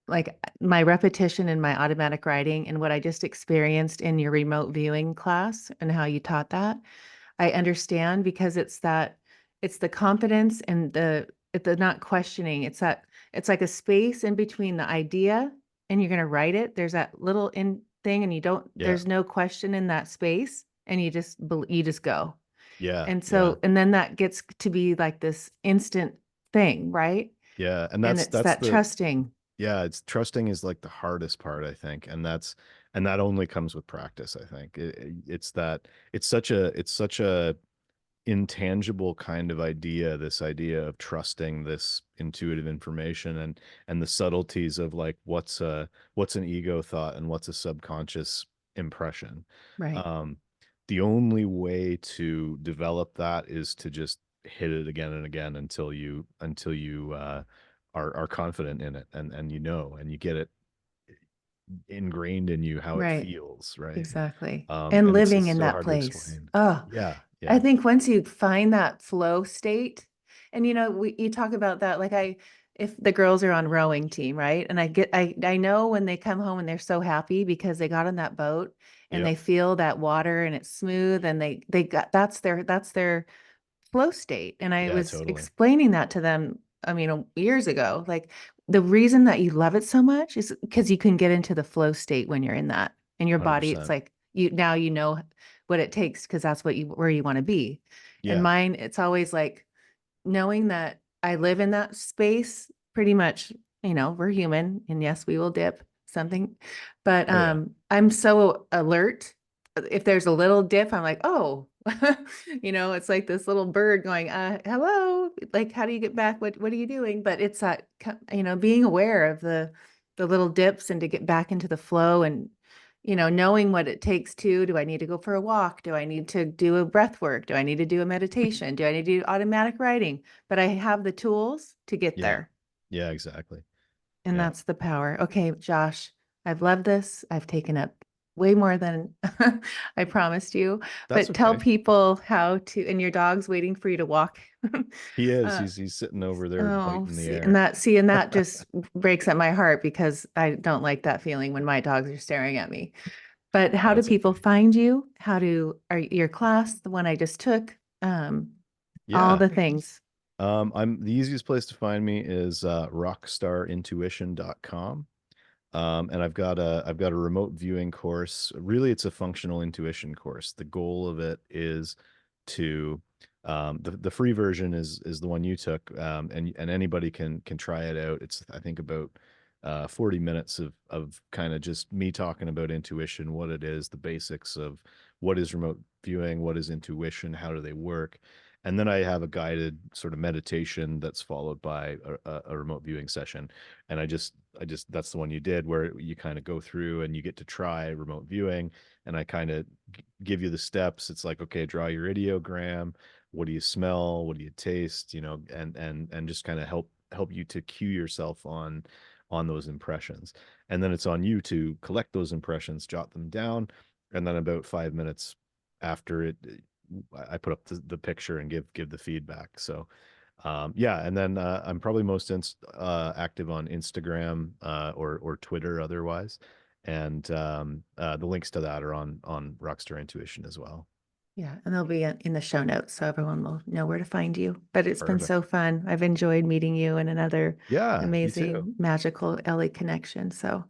like my repetition and my automatic writing and what I just experienced in your remote viewing class and how you taught that, I understand because it's the confidence and the not questioning. It's like a space in between the idea and you're going to write it. There's that little in thing and Yeah. there's no question in that space and you just go. Yeah. And Yeah. so, and then that gets to be like this instant thing, right? Yeah. And And that's it's that's that the trusting. yeah, it's trusting is like the hardest part, I think. And that only comes with practice, I think. It's such a intangible kind of idea, this idea of trusting this intuitive information, and the subtleties of like what's an ego thought and what's a subconscious impression. Right. Um, the only way to develop that is to just hit it again and again until you are confident in it, and you know, and you get it ingrained in you how it Right. feels, right? Exactly. And And living it's in so that hard to place. explain. Oh, Yeah, I yeah, think once you find that flow state, and you talk about that, like if the girls are on rowing team, right? And I know when they come home and they're so happy because they got on that boat and yep, they feel that water and it's smooth and they got that's their flow state. And I yeah, was totally, explaining that to them, I mean, years ago. Like the reason that you love it so much is because you can get into the flow state when you're in that. And your body, it's 100%. like you know what it takes because that's where you want to be. And Yeah, mine, it's always like knowing that I live in that space pretty much, we're human and yes, we will dip something, but oh yeah, I'm so alert. If there's a little dip, I'm like, oh, it's like this little bird going, hello, like how do you get back? What are you doing? But it's that, being aware of the little dips and to get back into the flow and knowing what it takes to, do I need to go for a walk? Do I need to do a breath work? Do I need to do a meditation? Do I need to do automatic writing? But I have the tools to get yeah, there. yeah, exactly. And Yeah, that's the power. Okay, Josh, I've loved this. I've taken up way more than I promised you. that's But tell okay. people how to, and your dog's waiting for you to walk. He is. uh, He's sitting over there oh, biting the see, air. and that just breaks at my heart because I don't like that feeling when my dogs are staring at me. But how do That's people okay. find you? Are your class, the one I just took, all Yeah. the things? I'm the easiest place to find me is rockstarintuition.com. And I've got a remote viewing course. Really, it's a functional intuition course. The goal of it is to the free version is the one you took, and anybody can try it out. It's I think about 40 minutes of kind of just me talking about intuition, what it is, the basics of what is remote viewing, what is intuition, how do they work, and then I have a guided sort of meditation that's followed by a remote viewing session. And I just that's the one you did where you kind of go through and you get to try remote viewing, and I kind of give you the steps. It's like, okay, draw your ideogram. What do you smell? What do you taste? And just kind of help you to cue yourself on those impressions. And then it's on you to collect those impressions, jot them down, and then about 5 minutes after it, I put up the picture and give the feedback. So yeah, and then I'm probably most active on Instagram or Twitter otherwise, and the links to that are on Rockstar Intuition as well. Yeah, and they'll be in the show notes so everyone will know where to find you. But it's been so Perfect. fun. I've enjoyed meeting you and another Yeah, you too. amazing, magical Ellie connection. So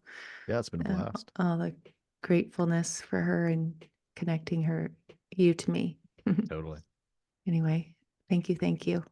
Yeah, it's been a blast. all the gratefulness for her and connecting you to me. Totally. Anyway, thank you. Thank you.